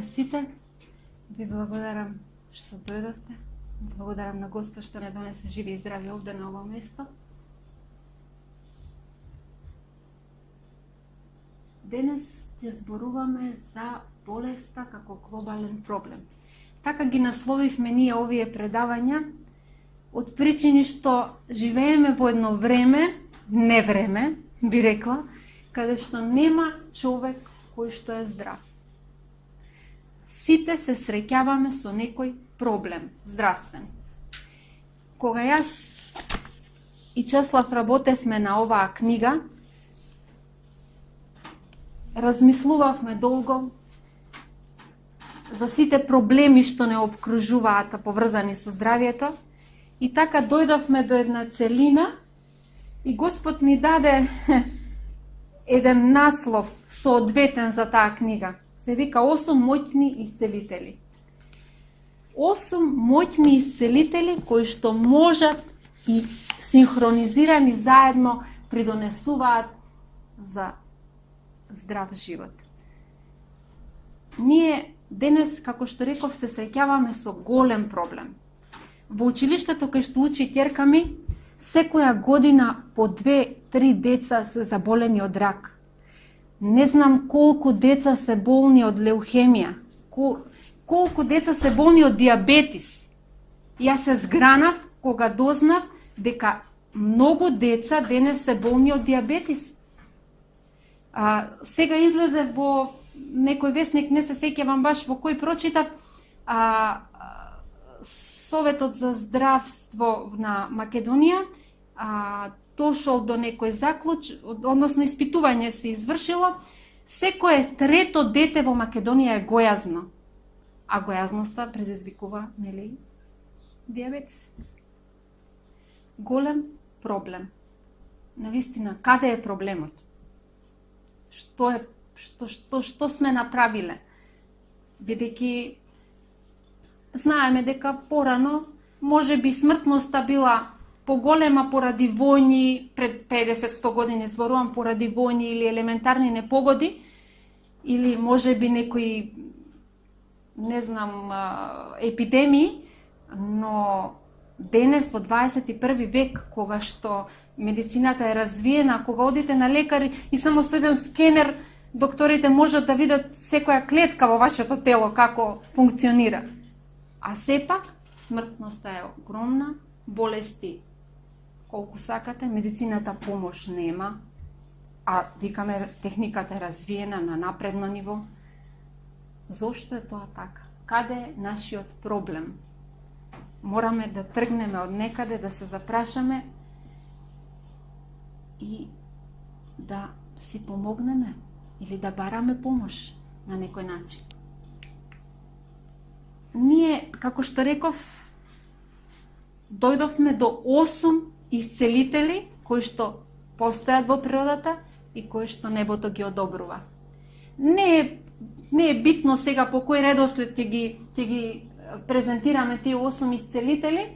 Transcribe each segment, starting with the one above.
сите. Ви благодарам што дојдовте. Благодарам на Господ што не донесе живи и здрави овде на ово место. Денес ќе зборуваме за болеста како глобален проблем. Така ги насловивме ние овие предавања од причини што живееме во едно време, не време, би рекла, каде што нема човек кој што е здрав. Сите се среќаваме со некој проблем, здравствен. Кога јас и Чеслав работевме на оваа книга, размислувавме долго за сите проблеми што не обкружуваат, поврзани со здравието, и така дојдовме до една целина и Господ ни даде еден наслов соодветен за таа книга. Се вика 8 моќни исцелители. 8 моќни исцелители кои што можат и синхронизирани заедно придонесуваат за здрав живот. Ние денес, како што реков, се среќаваме со голем проблем. Во училиштето кај што учи ќерка ми, секоја година по 2-3 деца се заболени од рак. Не знам колку деца се болни од леухемија, колку деца се болни од диабетис. Јас се згранав кога дознав дека многу деца денес се болни од диабетис. Сега излезе во некој весник, не се сеќавам баш во кој прочитав, Советот за здравство на Македонија дошол до некој односно испитување се извршило, секое трето дете во Македонија е гојазно. А гојазноста предизвикува, нели, диабетис. Голем проблем. Навистина, каде е проблемот? Што сме направиле? Бидејќи знаеме дека порано може би смртноста била поголема поради војни, пред 50-100 години зборувам, поради војни или елементарни непогоди, или може би некои, не знам, епидемии, но денес во 21 век, кога што медицината е развиена, кога одите на лекари и само со еден скенер докторите можат да видат секоја клетка во вашето тело како функционира. А сепак смртноста е огромна, болести колку сакате, медицината помош нема, а викаме техниката е развиена на напредно ниво. Зошто е тоа така? Каде е нашиот проблем? Мораме да тргнеме од некаде, да се запрашаме и да си помогнеме или да бараме помош на некој начин. Ние, како што реков, дојдовме до 8 исцелители кои што постојат во природата и кои што небото ги одобрува. Не е битно сега по кој редослед ќе ги презентираме тие 8 исцелители.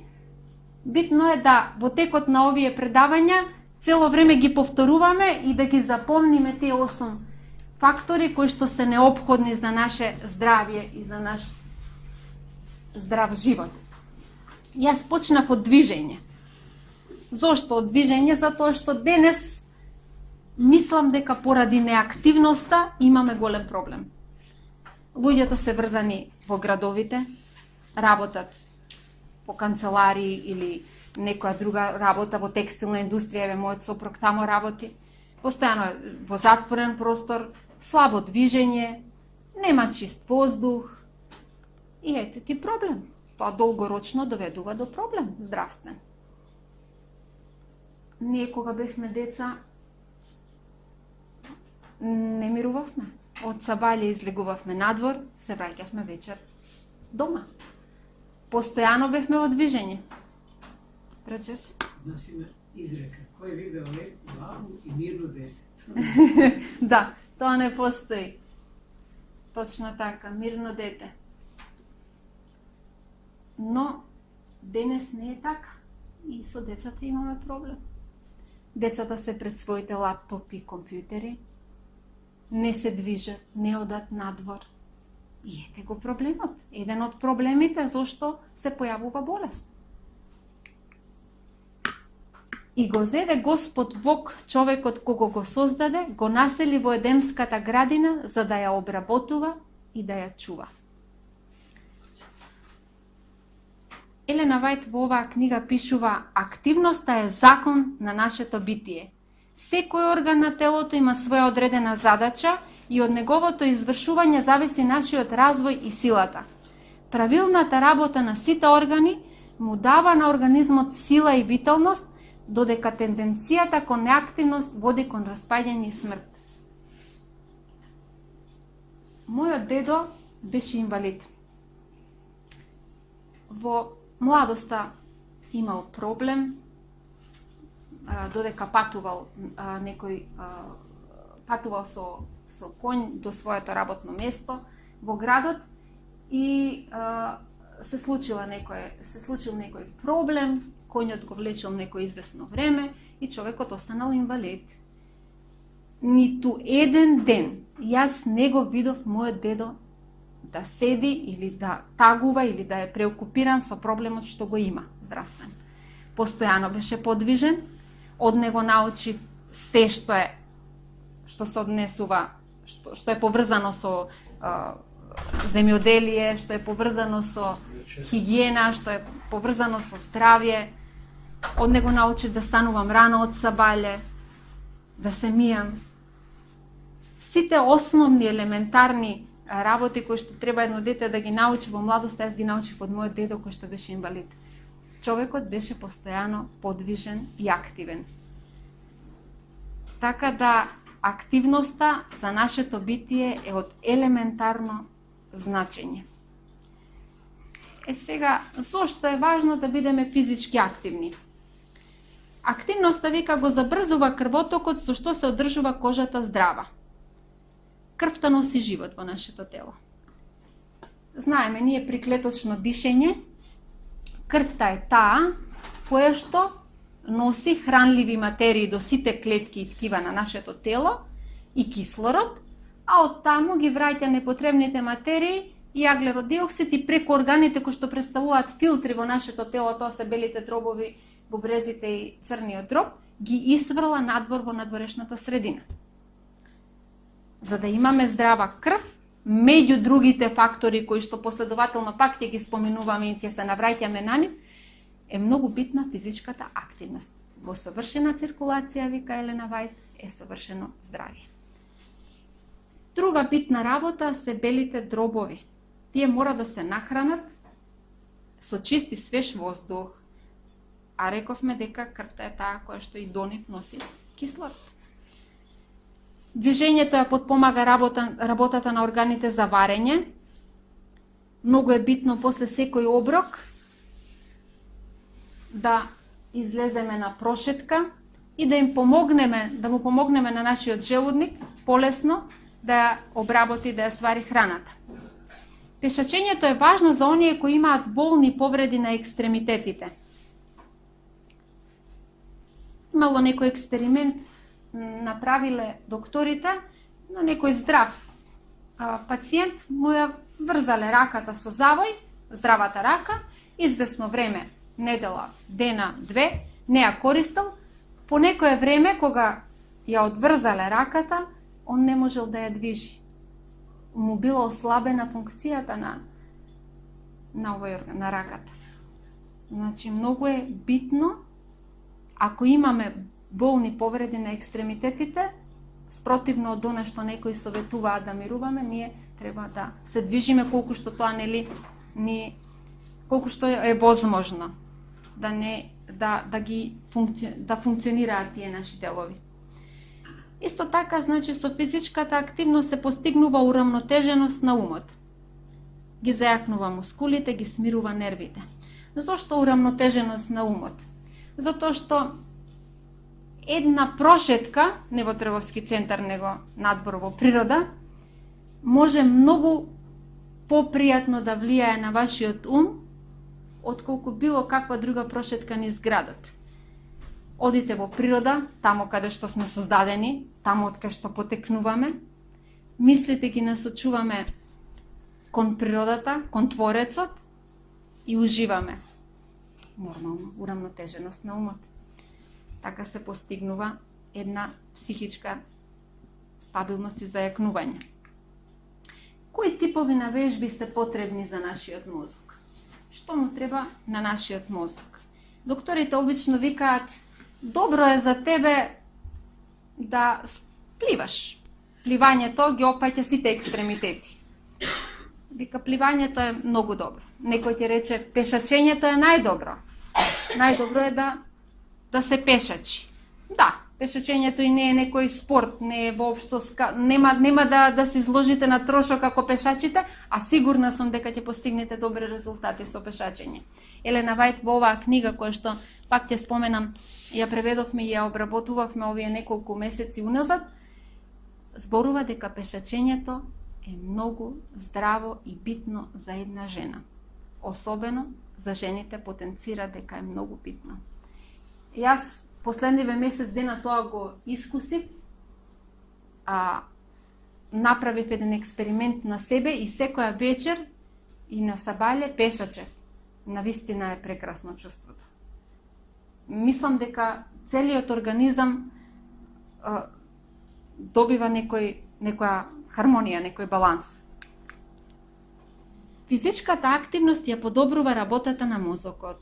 Битно е да во текот на овие предавања цело време ги повторуваме и да ги запомниме тие 8 фактори кои што се неопходни за наше здравје и за наш здрав живот. Јас почнав од движење. Зошто од движење? Затоа што денес мислам дека поради неактивноста имаме голем проблем. Луѓето се врзани во градовите, работат по канцеларии или некоја друга работа во текстилна индустрија, мојот сопруг тамо работи, постојано во затворен простор, слабо движење, нема чист воздух и ете ти проблем. Тоа долгорочно доведува до проблем здравствен. Ние кога бевме деца не мирувавме. Од сабаље излегувавме надвор, се враќавме вечер дома. Постојано бевме во движење. Речеш? Нас има изрека. Кој видел главу и мирно дете? Да, тоа не постои. Точно така, мирно дете. Но денес не е така. И со децата имаме проблем. Децата се пред своите лаптопи и компјутери, не се движат, не одат надвор, И ете го проблемот. Еден од проблемите зашто се појавува болест. И го зеде Господ Бог човекот кого го создаде, го насели во Едемската градина за да ја обработува и да ја чува. Елена Вајт во оваа книга пишува: активноста е закон на нашето битие. Секој орган на телото има своја одредена задача и од неговото извршување зависи нашиот развој и силата. Правилната работа на сите органи му дава на организмот сила и виталност, додека тенденцијата кон неактивност води кон распаѓање и смрт. Мојот дедо беше инвалид. Во младоста имал проблем, додека патувал патувал со конј до своето работно место во градот и се случил некој проблем, конјот го влечел некој известно време и човекот останал инвалид. Ниту еден ден јас не го видов мојот дедо да седи или да тагува или да е преокупиран со проблемот што го има здравствен. Постојано беше подвижен, од него научив се што се однесува, што е поврзано со земјоделие, што е поврзано со хигиена, што е поврзано со здравје. Од него научив да станувам рано од сабаље, да се мијам. Сите основни, елементарни работи кои што треба едно дете да ги научи во младост, јас ги научив од мојот дедо кој што беше инвалид. Човекот беше постојано подвижен и активен. Така да активноста за нашето битие е од елементарно значење. Сега, зошто е важно да бидеме физички активни? Активноста вика го забрзува крвотокот со што се одржува кожата здрава. Крвта носи живот во нашето тело. Знаеме, ние при клеточно дишење, крвта е таа која што носи хранливи материи до сите клетки и ткива на нашето тело и кислород, а од таму ги враќа непотребните материи и аглеродиоксид и преку органите кои што представуваат филтри во нашето тело, тоа се белите дробови, бубрезите и црниот дроб, ги исфрла надвор во надворешната средина. За да имаме здрава крв, меѓу другите фактори кои што последователно пак ќе ги споменуваме и ќе се навраќаме на нив, е многу битна физичката активност. Во совршена циркулација, вика Елена Вајт, е совршено здравје. Друга битна работа се белите дробови. Тие мора да се нахранат со чист и свеж воздух, а рековме дека крвта е таа која што и до нив носи кислород. Движењето ја потпомага работата на органите за варење. Многу е битно после секој оброк да излеземе на прошетка и да му помогнеме на нашиот желудник полесно да ја обработи, да ја свари храната. Пешачењето е важно за оние кои имаат болни повреди на екстремитетите. Имало некој експеримент направиле докторите на некој здрав пациент, му ја врзале раката со завој, здравата рака, известно време, недела, дена, две, не ја користел, по некое време кога ја одврзале раката, он не можел да ја движи. Му била ослабена функцијата на овој орган, на раката. Значи, многу е битно, ако имаме болни повреди на екстремитетите, спротивно од она што некои советуваат да мируваме, ние треба да се движиме колку што тоа колку што е возможно, да функционираат тие наши делови. Исто така, значи, со физичката активност се постигнува урамнотеженост на умот. Ги зајакнува мускулите, ги смирува нервите. Но зошто урамнотеженост на умот? Затоа што една прошетка, не во трговски центар, него надвор во природа, може многу попријатно да влијае на вашиот ум, отколку било каква друга прошетка низ градот. Одите во природа, тамо каде што сме создадени, тамо од кај што потекнуваме, мислите ги насочуваме кон природата, кон Творецот и уживаме. Нормално, урамнотеженост на умот. Така се постигнува една психичка стабилност и зајакнување. Кои типови на вежби се потребни за нашиот мозок? Што му треба на нашиот мозок? Докторите обично викаат, добро е за тебе да пливаш. Пливањето ги опаќа сите екстремитети. Вика, пливањето е многу добро. Некој ти рече, пешачењето е најдобро. Најдобро е да се пешачи. Да, пешачењето и не е некој спорт, не е воопшто нема да се изложите на трошок како пешачите, а сигурна сум дека ќе постигнете добри резултати со пешачење. Елена Вајт во оваа книга, која што пак ќе споменам, ја преведовме и ја обработувавме овие неколку месеци уназад, зборува дека пешачењето е многу здраво и битно за една жена. Особено за жените потенцира дека е многу битно. Јас последниве месец дена тоа го искусив, направив еден експеримент на себе и секоја вечер и на сабале пешачев. Навистина е прекрасно чувството. Мислам дека целиот организам добива некоја хармонија, некој баланс. Физичката активност ја подобрува работата на мозокот.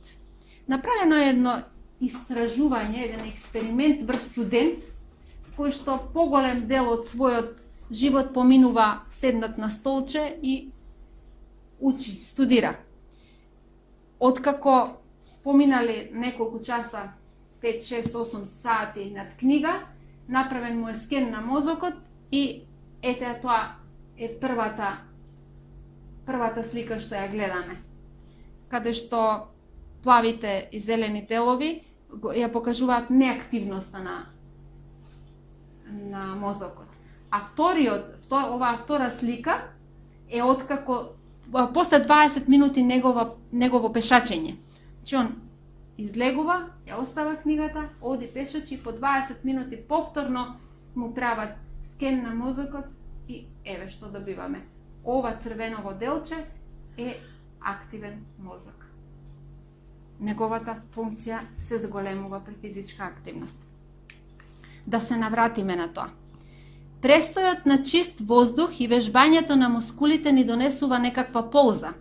Направено е едно истражување, еден експеримент врз студент, кој што поголем дел од својот живот поминува седнат на столче и учи, студира. Откако поминали неколку часа, 5, 6, 8 сати над книга, направен му е скен на мозокот и ете тоа е првата слика што ја гледаме. Каде што плавите и зелени делови ја покажуваат неактивноста на мозокот. А оваа втора слика е откако после 20 минути негово пешачење. Че он излегува, ја остава книгата, оди пешачи и по 20 минути повторно му прават скен на мозокот и еве што добиваме. Ова црвеново делче е активен мозок. Неговата функција се зголемува при физичка активност. Да се навратиме на тоа. Престојот на чист воздух и вежбањето на мускулите ни донесува некаква полза.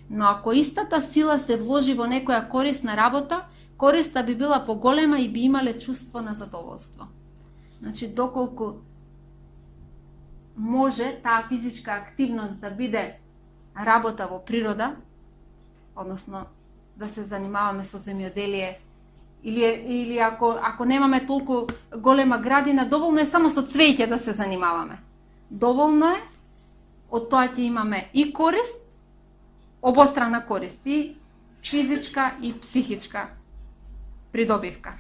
Но ако истата сила се вложи во некоја корисна работа, користа би била поголема и би имале чувство на задоволство. Значи, доколку може таа физичка активност да биде работа во природа, односно да се занимаваме со земјоделие, или ако немаме толку голема градина, доволно е само со цвеќе да се занимаваме. Доволно е, од тоа ќе имаме и корист, обострана корист, и физичка и психичка придобивка.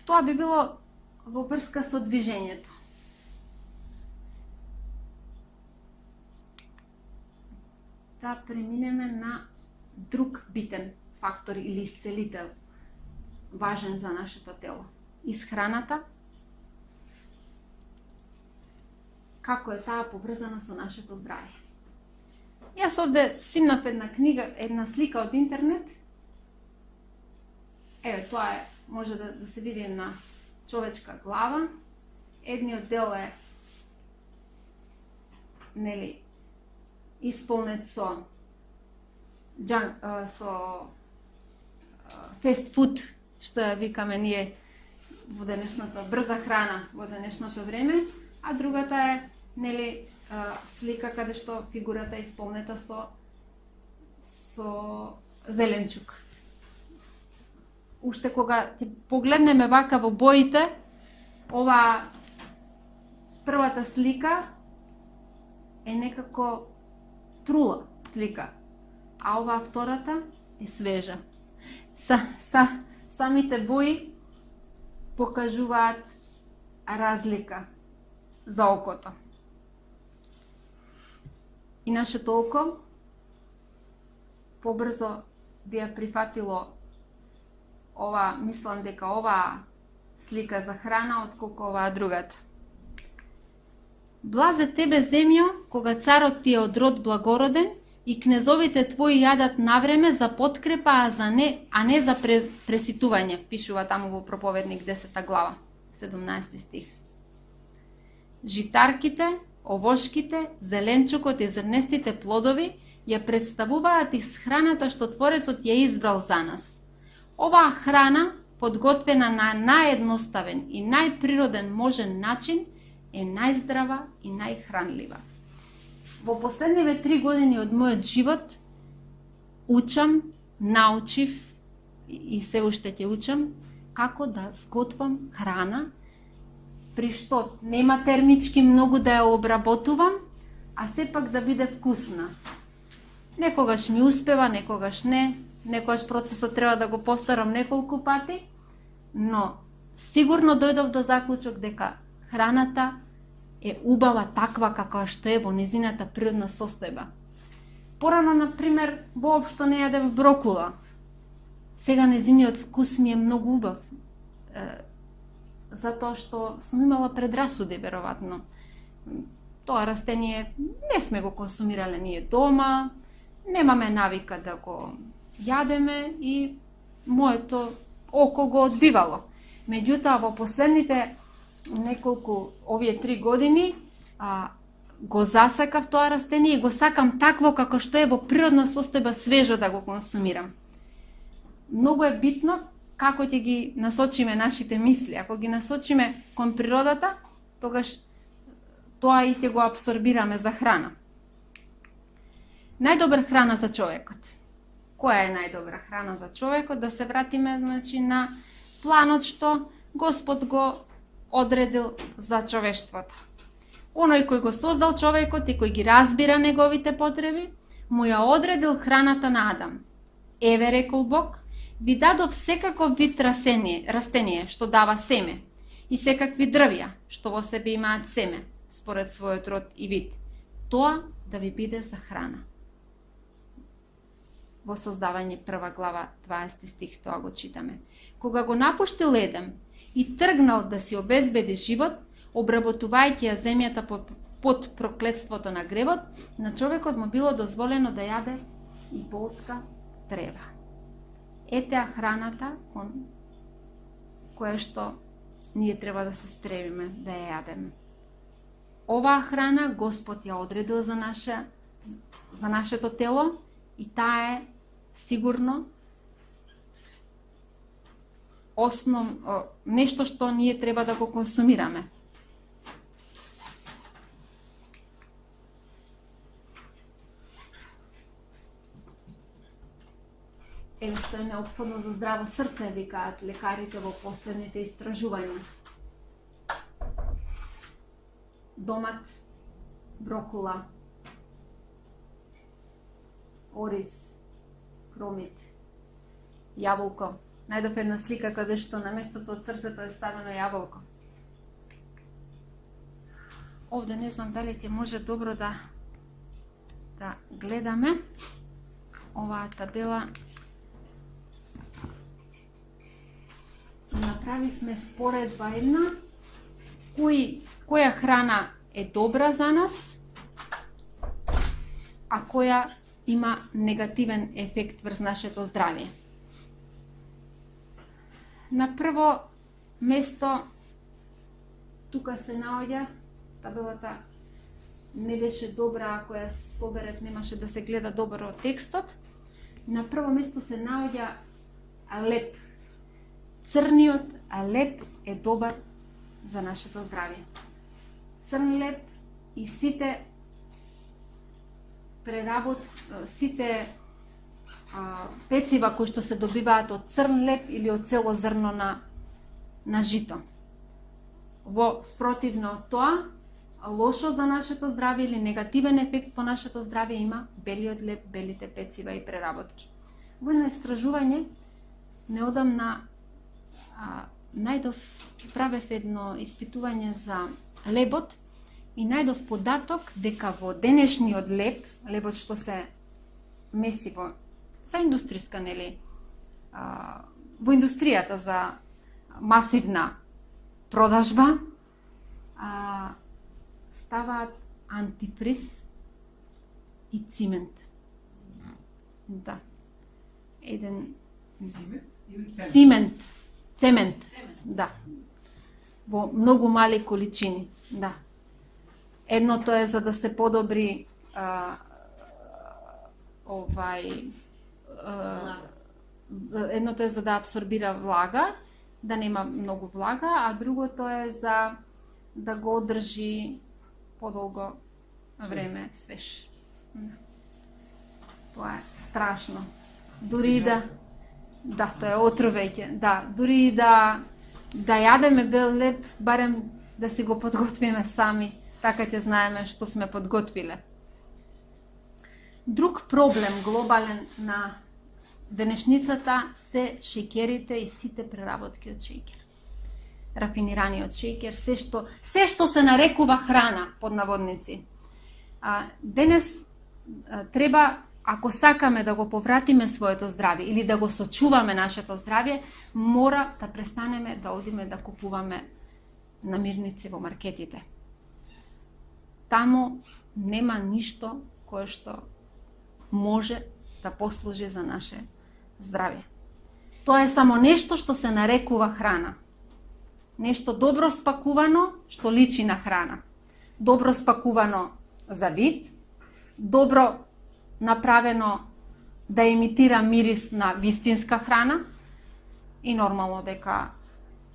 Тоа би било во врска со движењето. Да преминеме на друг битен фактор или исцелител, важен за нашето тело. Исхраната, како е таа поврзана со нашето здравје. Јас овде симнав една слика од интернет. Еве, тоа е, може да се види на човечка глава. Едниот дел е исполнет со фест фуд, што ја викаме ние во денешната брза храна во денешното време, а другата е слика каде што фигурата е исполнета со зеленчук. Уште кога ти погледнеме вака во боите, ова првата слика е некако трула слика, а оваа втората е свежа. Самите бои покажуваат разлика за окото. И нашето око побрзо би ја прифатило мислам дека оваа слика за храна, отколку оваа другата. Блазе тебе, земјо, кога царот ти е од род благороден и кнезовите твои јадат навреме за подкрепа, а не за преситување, пишува таму во Проповедник 10 глава, 17 стих. Житарките, овошките, зеленчукот и зрнестите плодови ја представуваат исхраната што Творецот ја избрал за нас. Оваа храна, подготвена на наједноставен и најприроден можен начин, е најздрава и најхранлива. Во последниве 3 години од мојот живот учам, научив и се уште ќе учам како да сготвам храна при што нема термички многу да ја обработувам, а сепак да биде вкусна. Некогаш ми успева, некогаш не, некогаш процесот треба да го повторам неколку пати, но сигурно дојдов до заклучок дека храната е убава таква каква што е во незината природна состојба. Порано, например, воопшто не јадев брокула. Сега незиниот вкус ми е многу убав. Затоа што сум имала предрасуди, веројатно. Тоа растение не сме го консумирале ние дома, немаме навика да го јадеме и моето око го одбивало. Меѓутоа, во последните неколку, овие 3 години, го засакав тоа растение и го сакам такво како што е во природна состојба свежо да го консумирам. Многу е битно како ќе ги насочиме нашите мисли. Ако ги насочиме кон природата, тогаш тоа и ќе го абсорбираме за храна. Најдобра храна за човекот. Која е најдобра храна за човекот? Да се вратиме, значи, на планот што Господ го одредил за човештвото. Оној кој го создал човекот и кој ги разбира неговите потреби, му ја одредил храната на Адам. Еве, рекол Бог, ви дадов секаков вид растение што дава семе и секакви дрвја што во себе имаат семе, според својот род и вид. Тоа да ви биде за храна. Во Создавање 1 глава 20 стих тоа го читаме. Кога го напуштил Едем и тргнал да си обезбеди живот, обработувајќи ја земјата под проклетството на гревот, на човекот му било дозволено да јаде и полска трева. Етеа храната кон која што ние треба да се стремиме да ја јадеме. Оваа храна Господ ја одредил за нашето тело и таа е сигурно нешто што ние треба да го консумираме. Еве што е неопходно за здраво срце, викаат лекарите во последните истражувања. Домат, брокула, ориз, кромит, јаболко. Најдов една слика каде што на местото од срцето е ставено јаболко. Овде не знам дали ќе може добро да гледаме оваа табела. Направивме споредба една која храна е добра за нас, а која има негативен ефект врз нашето здравје. На прво место тука се наоѓа, табелата не беше добра, ако ја соберев немаше да се гледа добро текстот. На прво место се наоѓа леп. Црниот леп е добар за нашето здравје. Црн леп и сите пецива кои што се добиваат од црн леп или од цело зрно на жито. Во спротивно од тоа, лошо за нашето здравје или негативен ефект по нашето здравје има белиот леп, белите пецива и преработки. Во едно истражување неодамна правев едно испитување за лебот и најдов податок дека во денешниот лебот што се меси за индустријска, нели, во индустријата за масивна продажба, ставаат антифриз и цимент. Да. Еден Цимент или цемент? цимент, цемент, да. Во многу мали количини, да. Едното е за да се подобри едното е за да абсорбира влага, да нема многу влага, а другото е за да го одржи подолго време свеж. Тоа е страшно. Дури и да, тоа е отровеќе. Да, дури и да јадеме бел леб, барем да си го подготвиме сами, така ќе знаеме што сме подготвиле. Друг проблем глобален на денешницата се шеќерите и сите преработки од шеќер. Рафинираниот шеќер, се што се нарекува храна, под наводници. Денес треба, ако сакаме да го повратиме своето здравје или да го сочуваме нашето здравје, мора да престанеме да одиме да купуваме намирници во маркетите. Тамо нема ништо кое што може да послужи за наше здравје. Тоа е само нешто што се нарекува храна. Нешто добро спакувано што личи на храна. Добро спакувано за вид, добро направено да имитира мирис на вистинска храна и нормално дека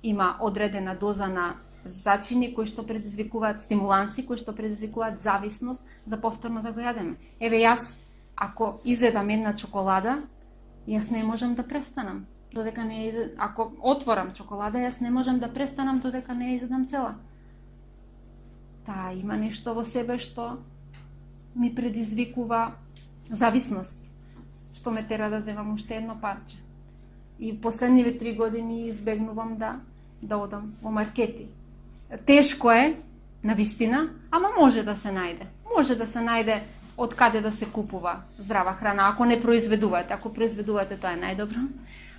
има одредена доза на зачини кои што предизвикуваат стимуланси, кои што предизвикуваат зависност за повторно да го јадеме. Еве јас, ако изедам една чоколада, јас не можам да престанам. Додека не ако отворам чоколада, јас не можам да престанам додека не ја изедам цела. Таа има нешто во себе што ми предизвикува зависност, што ме тера да земам уште едно парче. И последниве 3 години избегнувам да одам во маркети. Тешко е, навистина, ама може да се најде. Може да се најде од каде да се купува здрава храна, ако не произведувате. Ако произведувате, тоа е најдобро.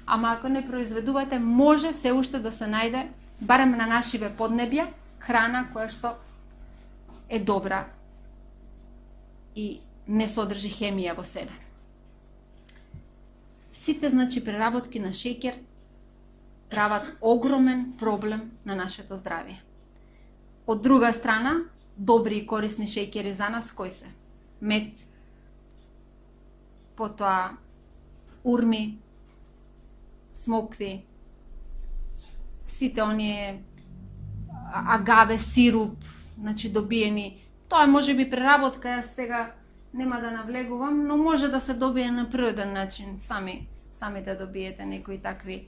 Ама ако не произведувате, може се уште да се најде, барем на нашиве поднебја, храна која што е добра и не содржи хемија во себе. Сите, значи, преработки на шеќер прават огромен проблем на нашето здравје. Од друга страна, добри и корисни шеќери за нас кои се? Мед, потоа урми, смокви, сите оние агаве, сируп, значи добиени. Тоа може би преработка, јас сега нема да навлегувам, но може да се добие на природен начин, сами да добиете некои такви,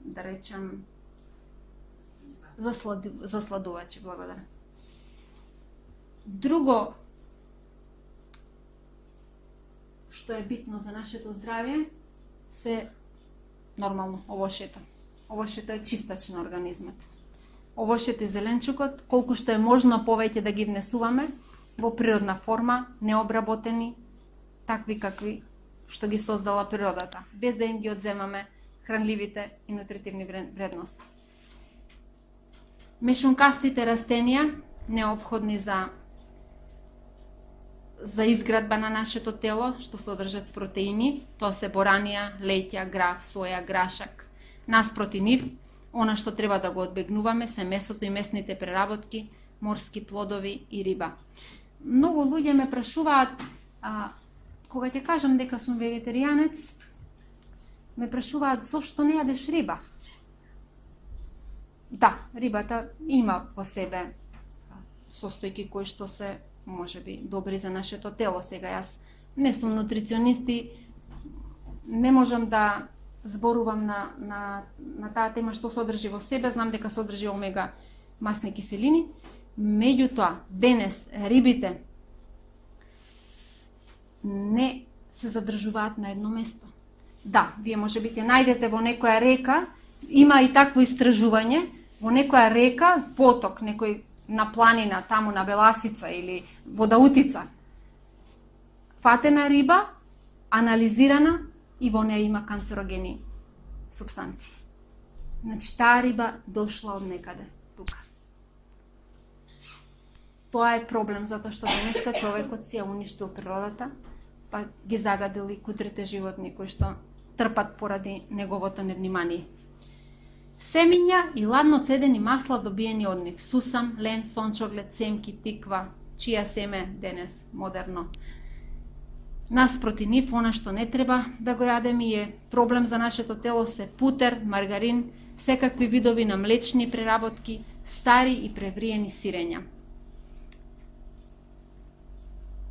да речем, засладувачи. Благодарам. Друго што е битно за нашето здравје се нормално овошјето. Овошјето е чистач на организмот. Овошјето и зеленчукот, колку што е можно повеќе да ги внесуваме во природна форма, необработени, такви какви што ги создала природата, без да им ги одземаме хранливите и нутритивни вредности. Мешункастите растенија неопходни за изградба на нашето тело, што содржат протеини, тоа се боранија, леќа, граф, соја, грашак. Наспроти нив, она што треба да го одбегнуваме се месото и месните преработки, морски плодови и риба. Многу луѓе ме прашуваат, кога ќе кажам дека сум вегетаријанец, ме прашуваат зошто не јадеш риба. Да, рибата има во себе состојки кои што се можеби добри за нашето тело. Сега јас не сум нутриционист и не можам да зборувам на таа тема што содржи во себе, знам дека содржи омега масни киселини. Меѓутоа, денес рибите не се задржуваат на едно место. Да, вие можеби ќе најдете во некоја река, има и такво истражување, во некоја река, поток, некој на планина, таму на Беласица или Водаутица, фатена риба, анализирана и во неја има канцерогени супстанции. Значи, таа риба дошла од некаде, тука. Тоа е проблем, затоа што денеска човекот си ја уништил природата, па ги загадил и кудрите животни кои што трпат поради неговото невнимание. Семиња и ладно цедени масла добиени од нив: сусам, лен, сончоглед, семки, тиква, чија семе денес модерно. Наспроти нив, она што не треба да го јадеме и е проблем за нашето тело се путер, маргарин, секакви видови на млечни преработки, стари и превриени сирења.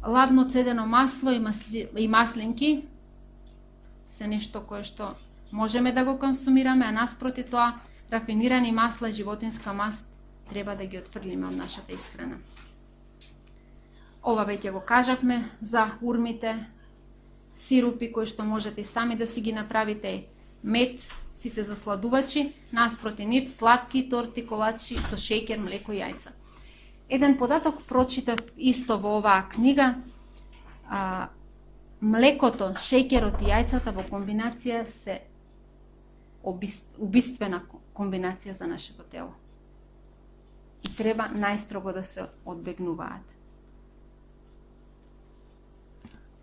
Ладно цедено масло и маслинки се нешто кое што можеме да го консумираме, а наспроти тоа рафинирани масла и животинска маст треба да ги отфрлиме од нашата исхрана. Ова веќе го кажавме за урмите, сирупи кои што можете и сами да си ги направите, мед, сите засладувачи, наспроти нив сладки торти, колачи со шеќер, млеко и јајца. Еден податок прочитав исто во оваа книга. Млекото, шеќерот и јајцата во комбинација се убиствена комбинација за нашето тело. И треба најстрого да се одбегнуваат.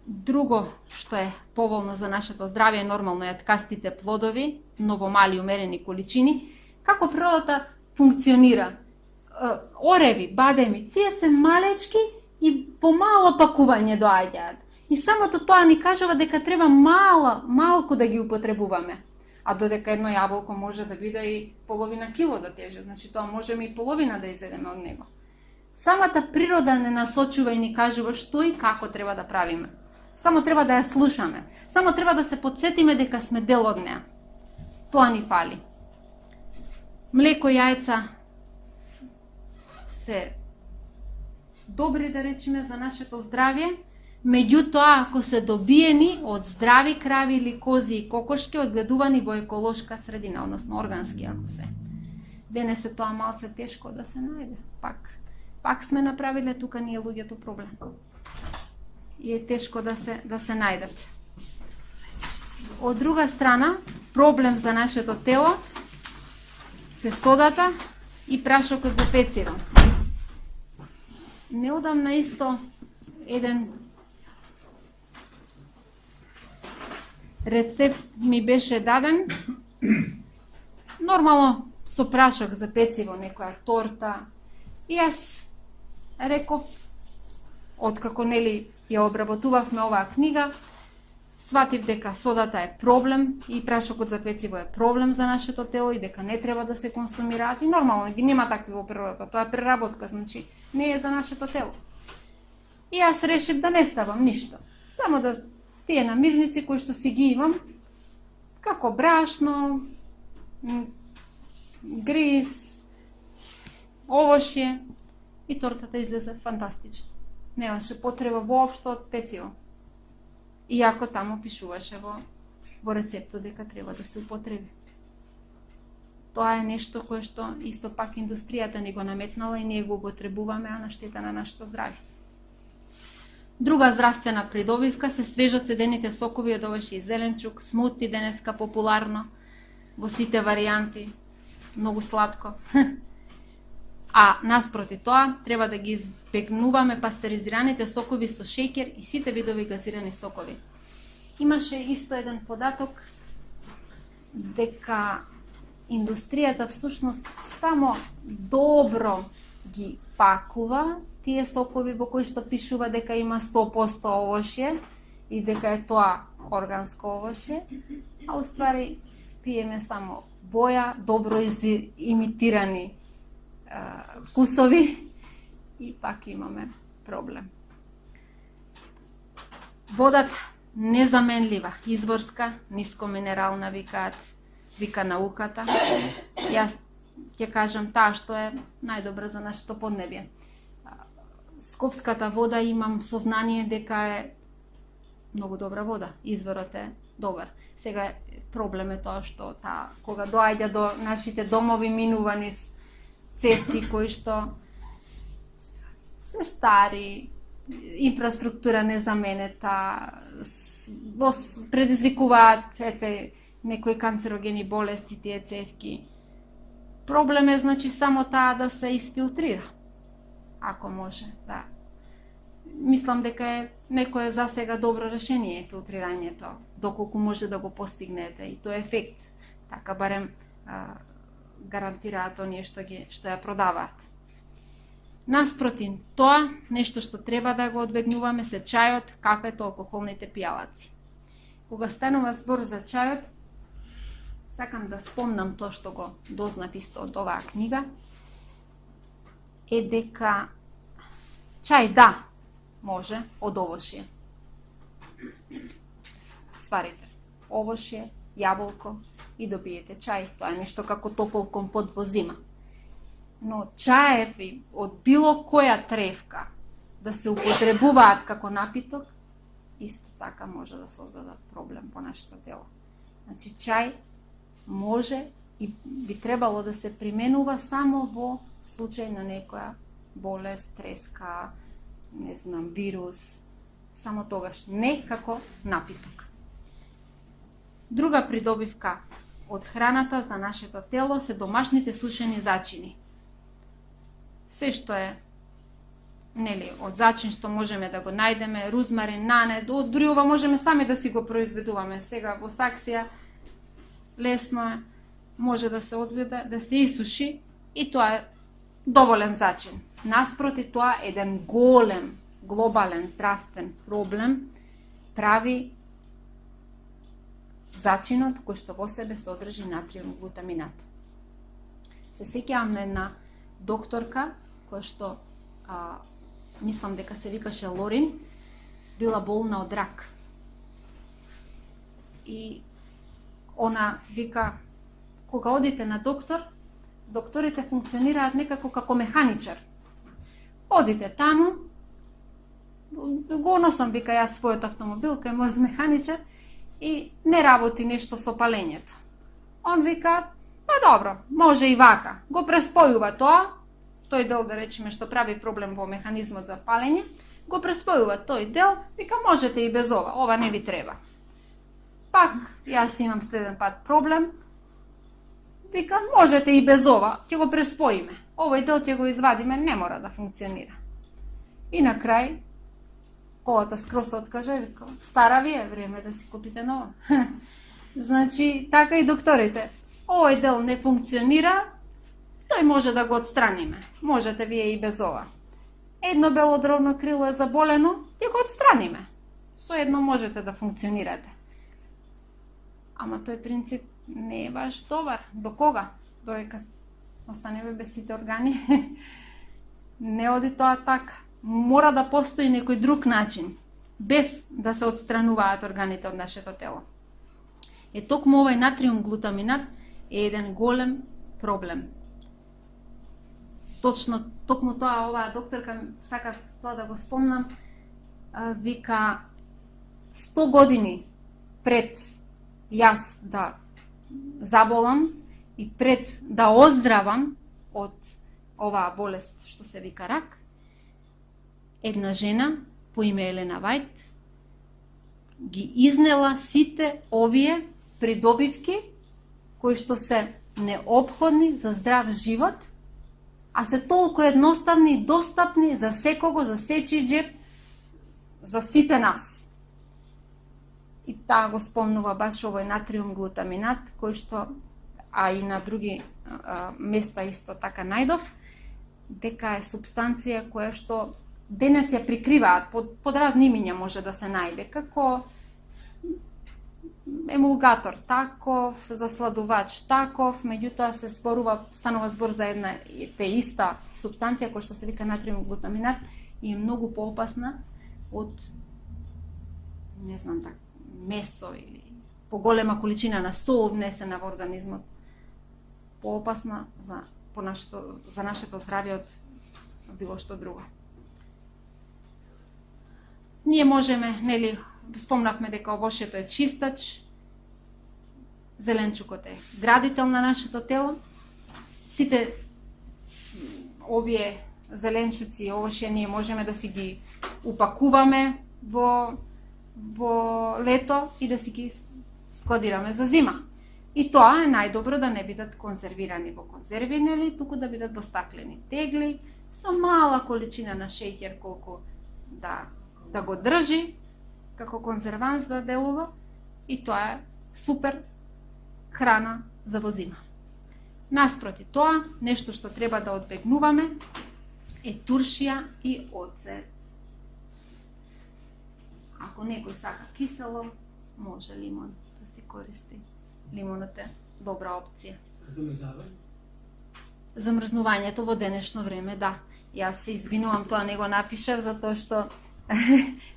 Друго што е поволно за нашето здравје е нормално јаткастите плодови, но во мали умерени количини. Како природата функционира? Ореви, бадеми, тие се малечки и по мало пакување доаѓаат. И самото тоа ни кажува дека треба малку да ги употребуваме. А додека едно јаболко може да биде и половина кило да тежи, значи тоа можеме и половина да изедеме од него. Самата природа не насочува и ни кажува што и како треба да правиме. Само треба да ја слушаме. Само треба да се подсетиме дека сме дел од неа. Тоа ни фали. Млеко и јајца се добри, да речеме, за нашето здравје, меѓутоа ако се добиени од здрави крави или кози и кокошки, одгледувани во еколошка средина, односно органски ако се. Денес е тоа малце тешко да се најде. Пак сме направиле тука ние луѓето проблем. И е тешко да се најдат. Од друга страна, проблем за нашето тело се содата и прашокот за пecivo. Неодамна исто еден рецепт ми беше даден, нормално со прашок за пecivo, некоја торта, и јас реков, откако нели ја обработувавме оваа книга, сватив дека содата е проблем и прашокот за пecivo е проблем за нашето тело и дека не треба да се консумираат, и нормално ги нема такви во природата, тоа е преработка, значи не е за нашето тело. И јас решив да не ставам ништо, само да тие намирници кои што си ги имам, како брашно, гриз, овошје, и тортата излезе фантастична. Немаше потреба воопшто од пecivo. Иако таму пишуваше во рецептот дека треба да се употреби. Тоа е нешто кое што исто пак индустријата ни го наметнала и ние го употребуваме, а на штета на нашето здравје. Друга здравствена придобивка се свежо цедените сокови од овоше и зеленчук, смути денеска популарно во сите варијанти, многу сладко. А наспроти тоа, треба да ги избегнуваме пастеризираните сокови со шеќер и сите видови газирани сокови. Имаше исто еден податок дека индустријата всушност само добро ги пакува тие сокови во кои што пишува дека има 100% овошје и дека е тоа органско овошје, а уствари пиеме само боја, добро имитирани вкусови и пак имаме проблем. Водата незаменлива, изворска, нискоминерална вика науката. Јас ќе кажам таа што е најдобра за нашето поднебје. Скопската вода имам сознание дека е многу добра вода, изворот е добар. Сега проблем е тоа што кога доаѓа до нашите домови минува низ цевки кои што се стари, инфраструктура незаменета, предизвикуваат некои канцерогени болести тие цевки. Проблем е значи само таа да се изфилтрира. ако може, да. Мислам дека е некое за сега добро решение филтрирањето, доколку може да го постигнете и тоа е ефект. Така барем гарантираат оние што ја продаваат. Наспротив тоа, нешто што треба да го одбегнуваме се чајот, кафето, алкохолните пијалаци. Кога станува збор за чајот, сакам да спомнам тоа што го дознав исто од оваа книга, е дека чај да, може, од овошје. Сварите овошје, јаболко и добиете чај. Тоа е нешто како топол компот во зима. Но чаеви од било која тревка да се употребуваат како напиток, исто така може да создадат проблем по нашето тело. Значи чај може и би требало да се применува само во случај на некоја болест, треска, не знам, вирус, само тогаш, не како напиток. Друга придобивка од храната за нашето тело се домашните сушени зачини. Се што е од зачин што можеме да го најдеме, рузмарин, нанет, дури ова можеме сами да си го произведуваме. Сега во саксија лесно е, може да се одведе, да се исуши и тоа е доволен зачин. Наспроти тоа, еден голем, глобален здравствен проблем прави зачинот кој што во себе содржи натриум глутаминат. Се сеќавам на една докторка која што мислам дека се викаше Лорин, била болна од рак. И она вика, кога одите на доктор, докторите функционираат некако како механичар. Одите таму, го носам, вика, јас својот автомобил кај мојот механичар и не работи нешто со палењето. Он вика, па добро, може и вака. Го преспојува тоа, тој дел, да речеме, што прави проблем во механизмот за палење, го преспојува тој дел, вика, можете и без ова не ви треба. Пак, јас имам следен пат проблем, вика, можете и без ова, ќе го преспоиме. Овој дел ќе го извадиме, не мора да функционира. И на крај, колата скрос откаже, вика, стара ви е, време да си купите нова. Значи, така и докторите. Овој дел не функционира, тој може да го отстраниме. Можете вие и без ова. Едно белодробно крило е заболено, ќе го отстраниме. Со едно можете да функционирате. Ама тој принцип не е баш добар. До кога? Додека останеме без сите органи. Не оди тоа така. Мора да постои некој друг начин, без да се отстрануваат органите од нашето тело. Токму овој натриум глутаминат е еден голем проблем. Токму тоа, оваа докторка, сакав тоа да го спомнам, вика, 100 години пред јас да заболам и пред да оздравам од оваа болест што се вика рак, една жена по име Елена Вајт ги изнела сите овие придобивки кои што се неопходни за здрав живот, а се толку едноставни и достапни за секого, за сечи джеб, за сите нас. И таа го спомнува баш овој натриум глутаминат, кој што, а и на други места исто така најдов, дека е субстанција која што денес ја прикриваат, под разни имиња може да се најде, како емулгатор таков, засладувач таков, меѓутоа се станува збор за една те иста субстанција која што се вика натриум глутаминат и е многу поопасна од, не знам така, месо или поголема количина на сол внесена во организмот. Поопасна за нашето здравје од било што друго. Ние можеме, нели, спомнавме дека овошјето е чистач, зеленчукот е градител на нашето тело. Сите овие зеленчуци и овошје ние можеме да си ги упакуваме во лето и да си ги складираме за зима. И тоа е најдобро да не бидат конзервирани во конзерви, нели, туку да бидат во стаклени тегли, со мала количина на шеќер колку да го држи како конзерванс да делува, и тоа е супер храна за во зима. Наспроти тоа, нешто што треба да одбегнуваме е туршија и оцет. Ако некој сака кисело, може лимон да се користи. Лимонот е добра опција. Замрзавање? Замрзнувањето во денешно време, да. Јас се извинувам, тоа не го напишав, затоа што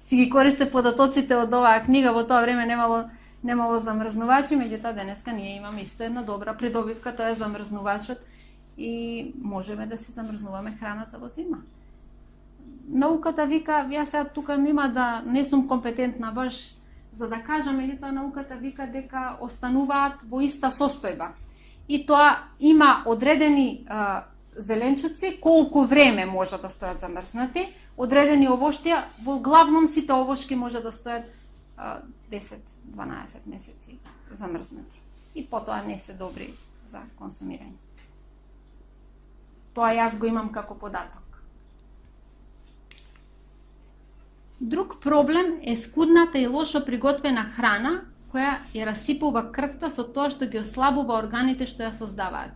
си ги користе податоците од оваа книга, во тоа време немало замрзнувачи, меѓутоа денеска ние имаме исто една добра придобивка, тоа е замрзнувачот, и можеме да си замрзнуваме храна за во зима. Науката вика, јас сега тука не сум компетентна баш за да кажам, меѓутоа науката вика дека остануваат во иста состојба. И тоа има одредени зеленчуци колку време може да стојат замрзнати, одредени овоштија, во главном сите овошки може да стојат 10-12 месеци замрзнати. И потоа не се добри за консумирање. Тоа јас го имам како податок. Друг проблем е скудната и лошо приготвена храна, која ја расипува крвта со тоа што ги ослабува органите што ја создаваат.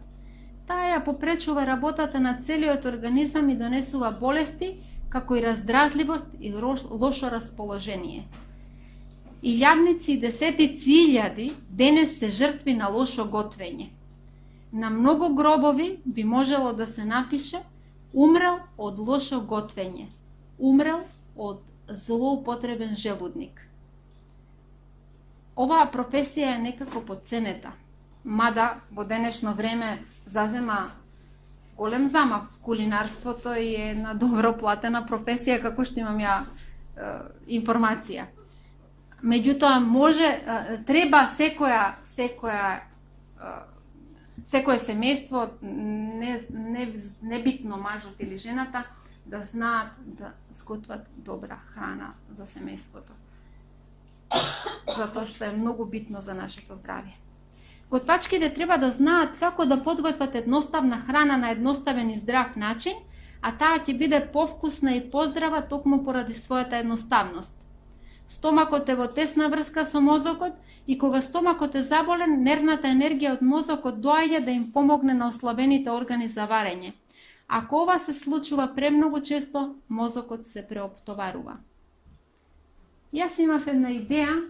Таа ја попречува работата на целиот организам и донесува болести, како и раздразливост и лошо расположение. Илјадници и десетици илјади денес се жртви на лошо готвење. На многу гробови би можело да се напише умрел од лошо готвење, умрел од злоупотребен желудник. Оваа професија е некако подценета, мада во денешно време зазема голем замав кулинарството и е една добро платена професија, како што имам ја информација. Меѓутоа треба секое семејство, небитно мажот или жената, да знаат да сготват добра храна за семејството. Затоа што е многу битно за нашето здравје. Готвачките треба да знаат како да подготват едноставна храна на едноставен и здрав начин, а таа ќе биде повкусна и поздрава токму поради својата едноставност. Стомакот е во тесна врска со мозокот и кога стомакот е заболен, нервната енергија од мозокот доаѓа да им помогне на ослабените органи за варење. Ако ова се случува премногу често, мозокот се преоптоварува. Јас имав една идеја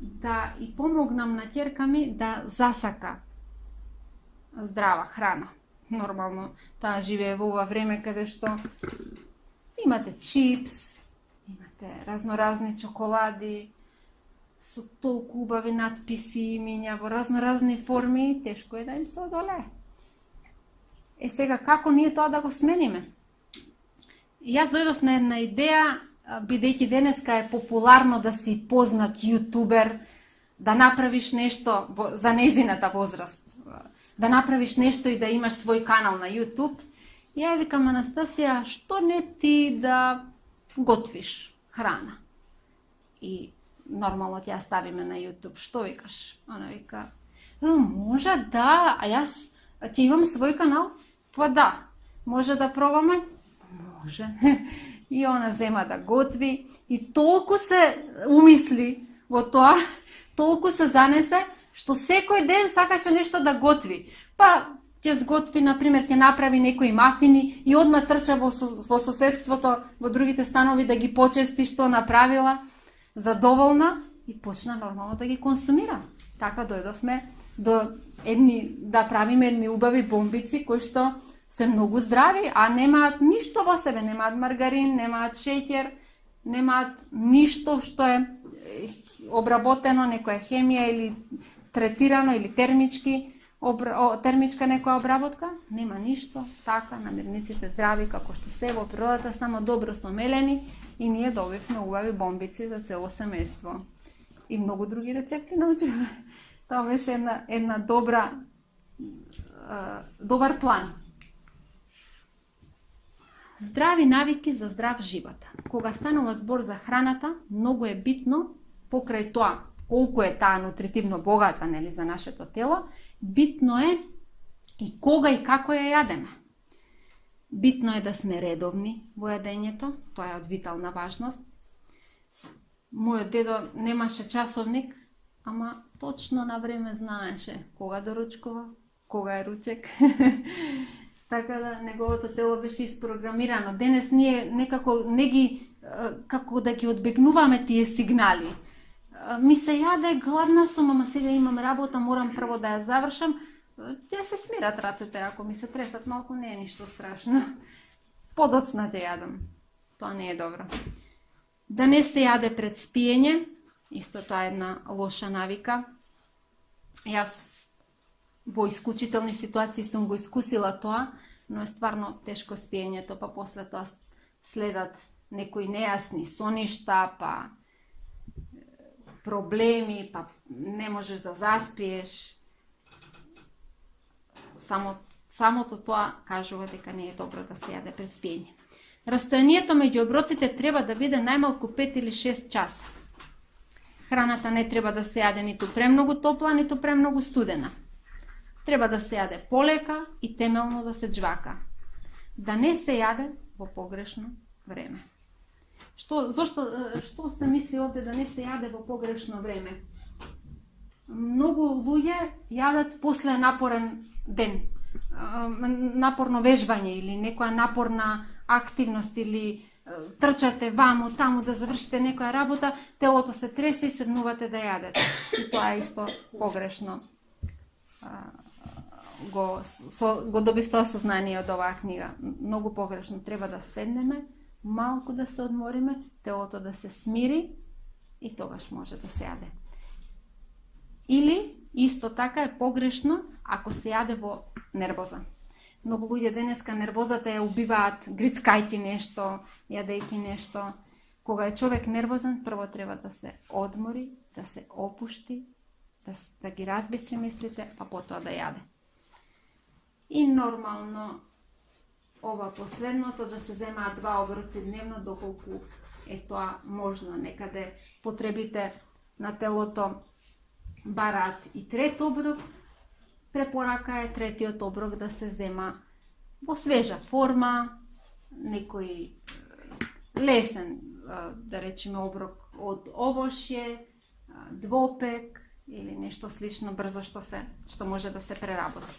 да и помогнам на ќерка ми да засака здрава храна. Нормално, таа живее во ова време каде што имате чипс, имате разноразни чоколади со толку убави надписи, имиња во разноразни форми, тешко е да им се одолее. Сега, како ние тоа да го смениме? Јас дојдов на една идеја, бидејќи денеска е популарно да си познат јутубер, да направиш нешто за незината возраст, да направиш нешто и да имаш свој канал на YouTube. Ја викам, Анастасија, што не ти да готвиш храна? И нормално ќе ја ставиме на YouTube. Што викаш? Она вика, може да, а јас ќе имам свој канал? Па да, може да пробаме? Може. И она зема да готви и толку се умисли во тоа, толку се занесе, што секој ден сакаше нешто да готви. Па ќе сготви, например, ќе направи некои мафини и одма трча во соседството, во другите станови да ги почести што направила, задоволна, и почна нормално да ги консумира. Така дојдовме до да правиме едни убави бомбици кои што се многу здрави, а немаат ништо во себе, немаат маргарин, немаат шеќер, немаат ништо што е обработено, некоја хемија или третирано или термичка некоја обработка, нема ништо, така, намирниците здрави како што се во природата, само добро сомелени, и ние добивме убави бомбици за цело семејство. И многу други рецепти научиме. Тоа беше една добар план. Здрави навики за здрав живот. Кога станува збор за храната, многу е битно, покрај тоа колку е таа нутритивно богата, нели, за нашето тело, битно е и кога и како ја јадеме. Битно е да сме редовни во јадењето, тоа е од витална важност. Мојот дедо немаше часовник, ама точно на време знаеше кога доручкува, кога е ручек. Така да неговото тело беше испрограмирано. Денес ние некако не ги, како да ги одбегнуваме тие сигнали. Ми се јаде, гладна сум, ама сега имам работа, морам прво да ја завршам. Ќе се смират рацете, ако ми се тресат малку, не е ништо страшно. Подоцна ќе јадам. Тоа не е добро. Да не се јаде пред спиење, исто тоа е една лоша навика. Јас во исклучителни ситуации сум го искусила тоа, но е стварно тешко спиењето, па после тоа следат некои нејасни соништа, па проблеми, па не можеш да заспиеш. Самото тоа кажува дека не е добро да се јаде пред спиење. Растојанието меѓу оброците треба да биде најмалку 5 или 6 часа. Храната не треба да се јаде ниту премногу топла, ниту премногу студена. Треба да се јаде полека и темелно да се джвака. Да не се јаде во погрешно време. Што се мисли овде да не се јаде во погрешно време? Многу луѓе јадат после напорен ден, напорно вежбање или некоја напорна активност или трчате ваму, таму да завршите некоја работа, телото се тресе и седнувате да јадете. И тоа е исто погрешно. Го добив тоа сознание од оваа книга. Многу погрешно. Треба да седнеме, малку да се одмориме, телото да се смири и тогаш може да се јаде. Или, исто така е погрешно, ако се јаде во нервоза. Многу луѓе денеска нервозата ја убиваат, грицкајќи нешто, јадејќи нешто. Кога е човек нервозен, прво треба да се одмори, да се опушти, да ги разбистри мислите, а потоа да јаде. И нормално, ова последното, да се земаат 2 оброци дневно, доколку е тоа можно. Некаде потребите на телото бараат и трет оброк. Препорака е третиот оброк да се зема во свежа форма, некој лесен, да речеме, оброк од овошје, двопек или нешто слично брзо што може да се преработи.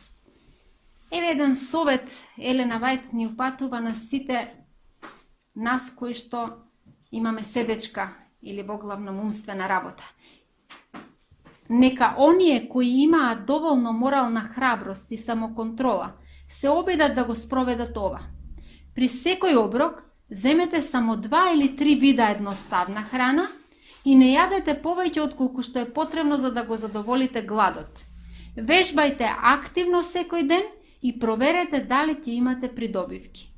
Еве еден совет Елена Вајт ни упатува на сите нас кои што имаме седечка или воглавно умствена работа. Нека оние кои имаат доволно морална храброст и самоконтрола се обидат да го спроведат ова. При секој оброк земете само 2 или 3 вида едноставна храна и не јадете повеќе отколку што е потребно за да го задоволите гладот. Вежбајте активно секој ден и проверете дали ќе имате придобивки.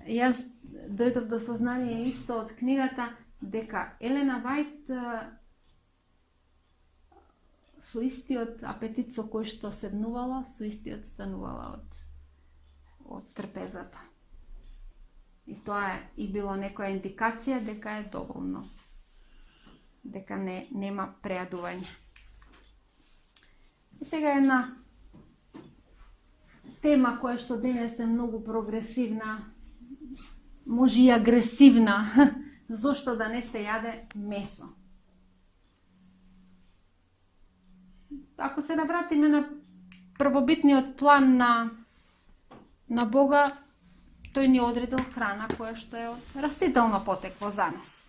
Јас дојдов до сознание исто од книгата дека Елена Вајт со истиот апетит со кој што седнувала, со истиот станувала од трпезата. И тоа е и било некоја индикација дека е доволно. Дека нема прејадување. И сега една тема која што денес е многу прогресивна, може и агресивна. Зошто да не се јаде месо? Ако се навратиме на првобитниот план на Бога, тој ни одредил храна која што е од растително потекло за нас.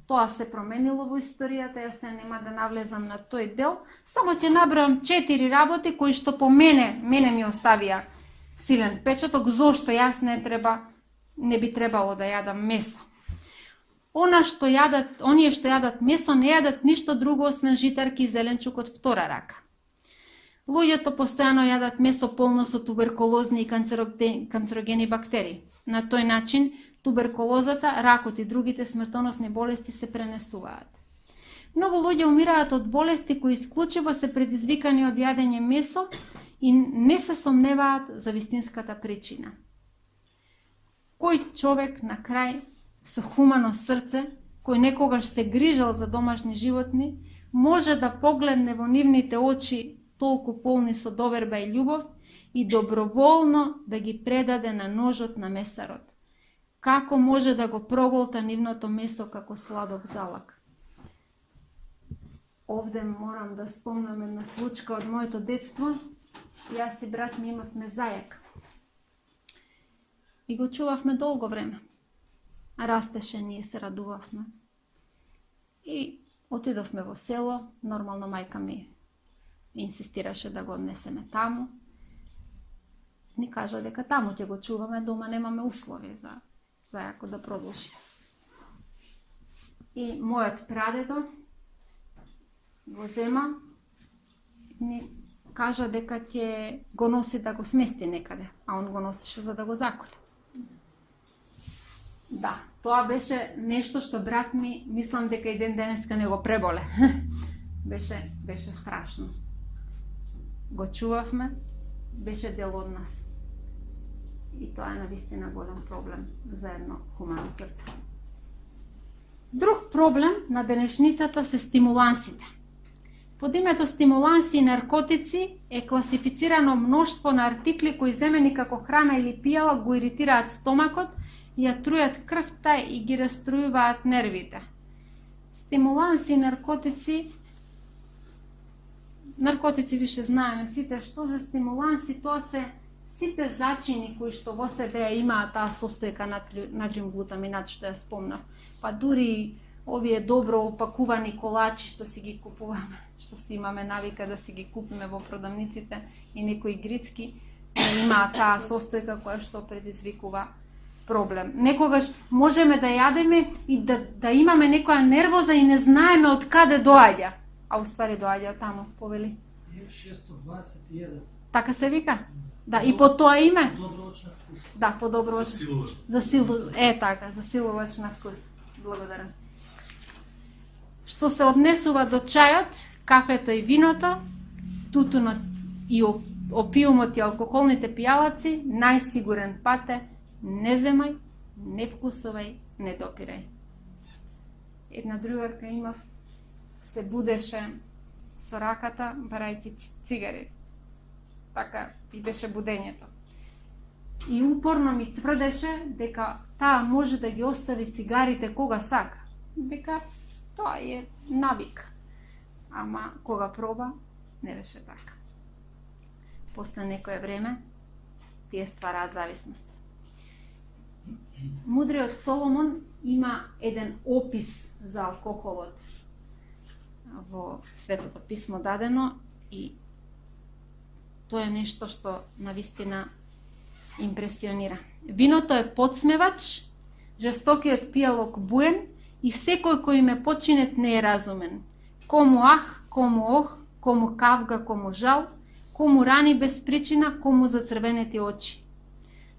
Тоа се променило во историјата, јас се нема да навлезам на тој дел, само ќе набрам 4 работи кои што по мене ми оставија силен печаток, зошто јас не би требало да јадам месо. Оние што јадат месо не јадат ништо друго освен житарки и зеленчук од втора рака. Луѓето постојано јадат месо полно со туберкулозни и канцерогени бактерии. На тој начин туберкулозата, ракот и другите смртоносни болести се пренесуваат. Многу луѓе умираат од болести кои исклучиво се предизвикани од јадење месо и не се сомневаат за вистинската причина. Кој човек на крај со хумано срце, кој некогаш се грижал за домашни животни, може да погледне во нивните очи толку полни со доверба и љубов и доброволно да ги предаде на ножот на месарот. Како може да го проголта нивното месо како сладок залак? Овде морам да спомнам една случка од моето детство. Јас и брат ми имавме зајак. И го чувавме долго време. Растеше, ние се радувавме. И отидовме во село, нормално мајка ми инсистираше да го однесеме таму. Ни кажа дека таму ќе го чуваме, дома немаме услови за зајакот да продолжи. И мојот прадедо го зема, ни кажа дека ќе го носи да го смести некаде, а он го носеше за да го заколе. Да, тоа беше нешто што брат ми, мислам дека и ден денеска не го преболе. беше страшно. Го чувавме, беше дел од нас. И тоа е навистина голем проблем за едно хумано срце. Друг проблем на денешницата се стимулансите. Под името стимуланси и наркотици е класифицирано мноштво на артикли кои земени како храна или пијала го иритираат стомакот, ја трујат крвта и ги раструјуваат нервите. Стимуланси и наркотици више знаеме сите што за стимуланси, тоа се сите зачини кои што во себе имаат таа состојка натриум глутаминат што ја спомнав. Па дури овие добро опакувани колачи што си ги купуваме, што си имаме навика да си ги купиме во продавниците и некои грицки, имаат таа состојка која што предизвикува проблем. Некогаш можеме да јадеме и да имаме некоја нервоза и не знаеме од каде доаѓа, а уствари доаѓа од таму, повели. 621. Така се вика? Да, и по тоа име? Доброволчна вкус. Да, по доброволчна. Засилувач на вкус. Благодарам. Што се однесува до чајот, кафето и виното, тутунот и опиумот и алкохолните пијалаци, најсигурен пат е не земај, не вкусувај, не допирај. Една другарка имав, се будеше со раката, барајќи цигари. Така и беше будењето. И упорно ми тврдеше дека таа може да ги остави цигарите кога сака. Дека тоа е навик. Ама кога проба, не беше така. После некое време, тие ствараат зависност. Мудриот Соломон има еден опис за алкохолот во Светото писмо дадено и тоа е нешто што навистина импресионира. Виното е подсмевач, жестокиот пијалок буен и секој кој ме починет не е разумен. Кому ах, кому ох, кому кавга, кому жал, кому рани без причина, кому зацрвенети очи.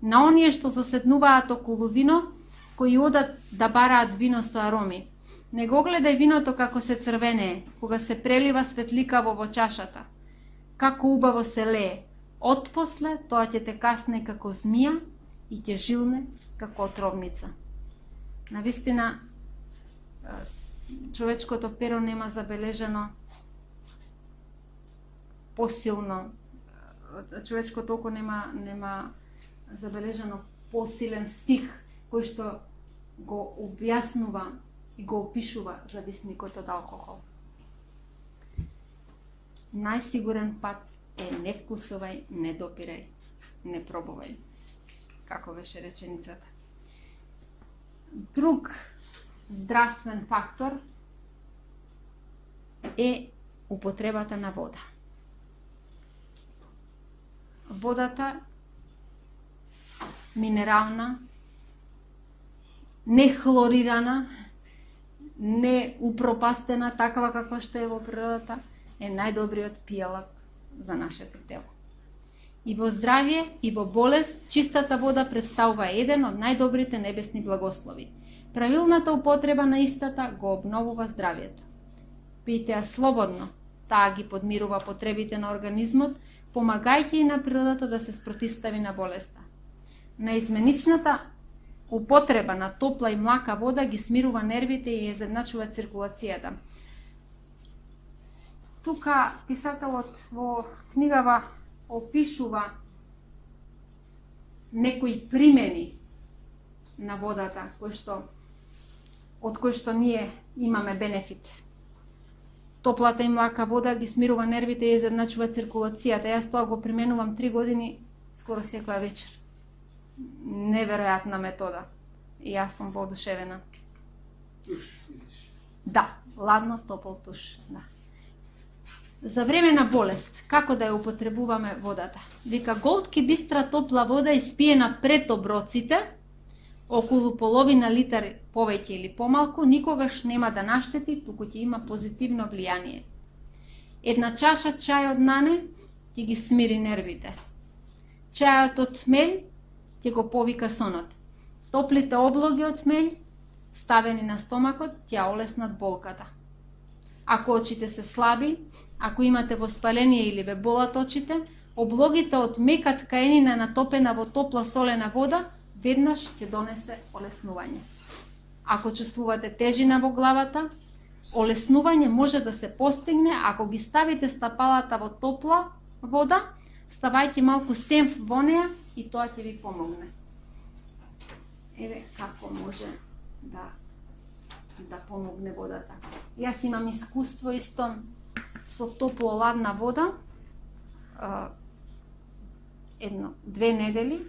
На оние што заседнуваат околу вино, кои одат да бараат вино со ароми. Не го гледај виното како се црвенее, кога се прелива светликаво во чашата. Како убаво се лее, отпосле тоа ќе те касне како змија и ќе жилне како отровница. Навистина, човечкото перо нема забележено посилно, човечкото око нема забележено посилен стих кој што го објаснува и го опишува зависникот од алкохол. Најсигурен пат е не вкусувај, не допирај, не пробувај. Како беше реченицата. Друг здравствен фактор е употребата на вода. Водата минерална, не хлорирана, не упропастена, такава каква што е во природата, е најдобриот пијалак за нашето тело. И во здравје, и во болест, чистата вода представува еден од најдобрите небесни благослови. Правилната употреба на истата го обновува здравјето. Пијте ја слободно, таа ги подмирува потребите на организмот, помагајќи и на природата да се спротистави на болеста. Наизменичната употреба на топла и млака вода ги смирува нервите и ја изедначува циркулацијата. Тука писателот во книгава опишува некои примени на водата од кои што ние имаме бенефит. Топлата и млака вода ги смирува нервите и изедначува циркулацијата. Јас тоа го применувам 3 години скоро секоја вечер. Неверојатна метода. И јас сум воодушевена. Туш, видиш. Да, ладно, топол туш. Да. За време на болест, како да ја употребуваме водата? Вика, голтки бистра топла вода испиена пред оброците, околу половина литар повеќе или помалку, никогаш нема да наштети, туку ќе има позитивно влијание. Една чаша чај од нане ќе ги смири нервите. Чајот од мел ќе го повика сонот. Топлите облоги од мел, ставени на стомакот, ќе олеснат болката. Ако очите се слаби, ако имате воспаление или ве болат очите, облогите од мека ткаенина натопена во топла солена вода веднаш ќе донесе олеснување. Ако чувствувате тежина во главата, олеснување може да се постигне ако ги ставите стапалата во топла вода, ставајте малку сенф во неа и тоа ќе ви помогне. Еве како може да помогне водата. Јас имам искуство исто со топло-ладна вода. 1-2 недели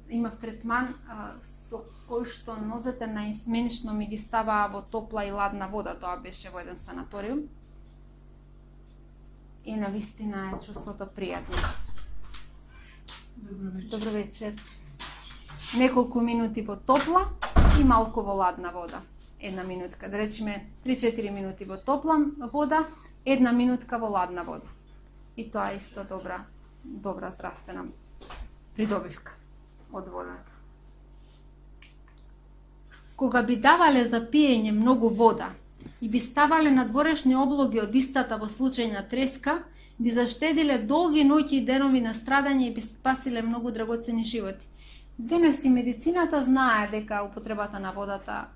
имав третман со кој што нозете наизменично ми ги ставаа во топла и ладна вода. Тоа беше во еден санаториум. И навистина е чувството пријатно. Добро вечер. Неколку минути во топла и малку во ладна вода. 1 минутка, да речеме 3-4 минути во топла вода, 1 минутка во ладна вода. И тоа е исто добра здравствена придобивка од водата. Кога би давале за пиење многу вода и би ставале надворешни облоги од истата во случај на треска, би заштедиле долги ноќи и денови на страдање и би спасиле многу драгоцени животи. Денес и медицината знае дека употребата на водата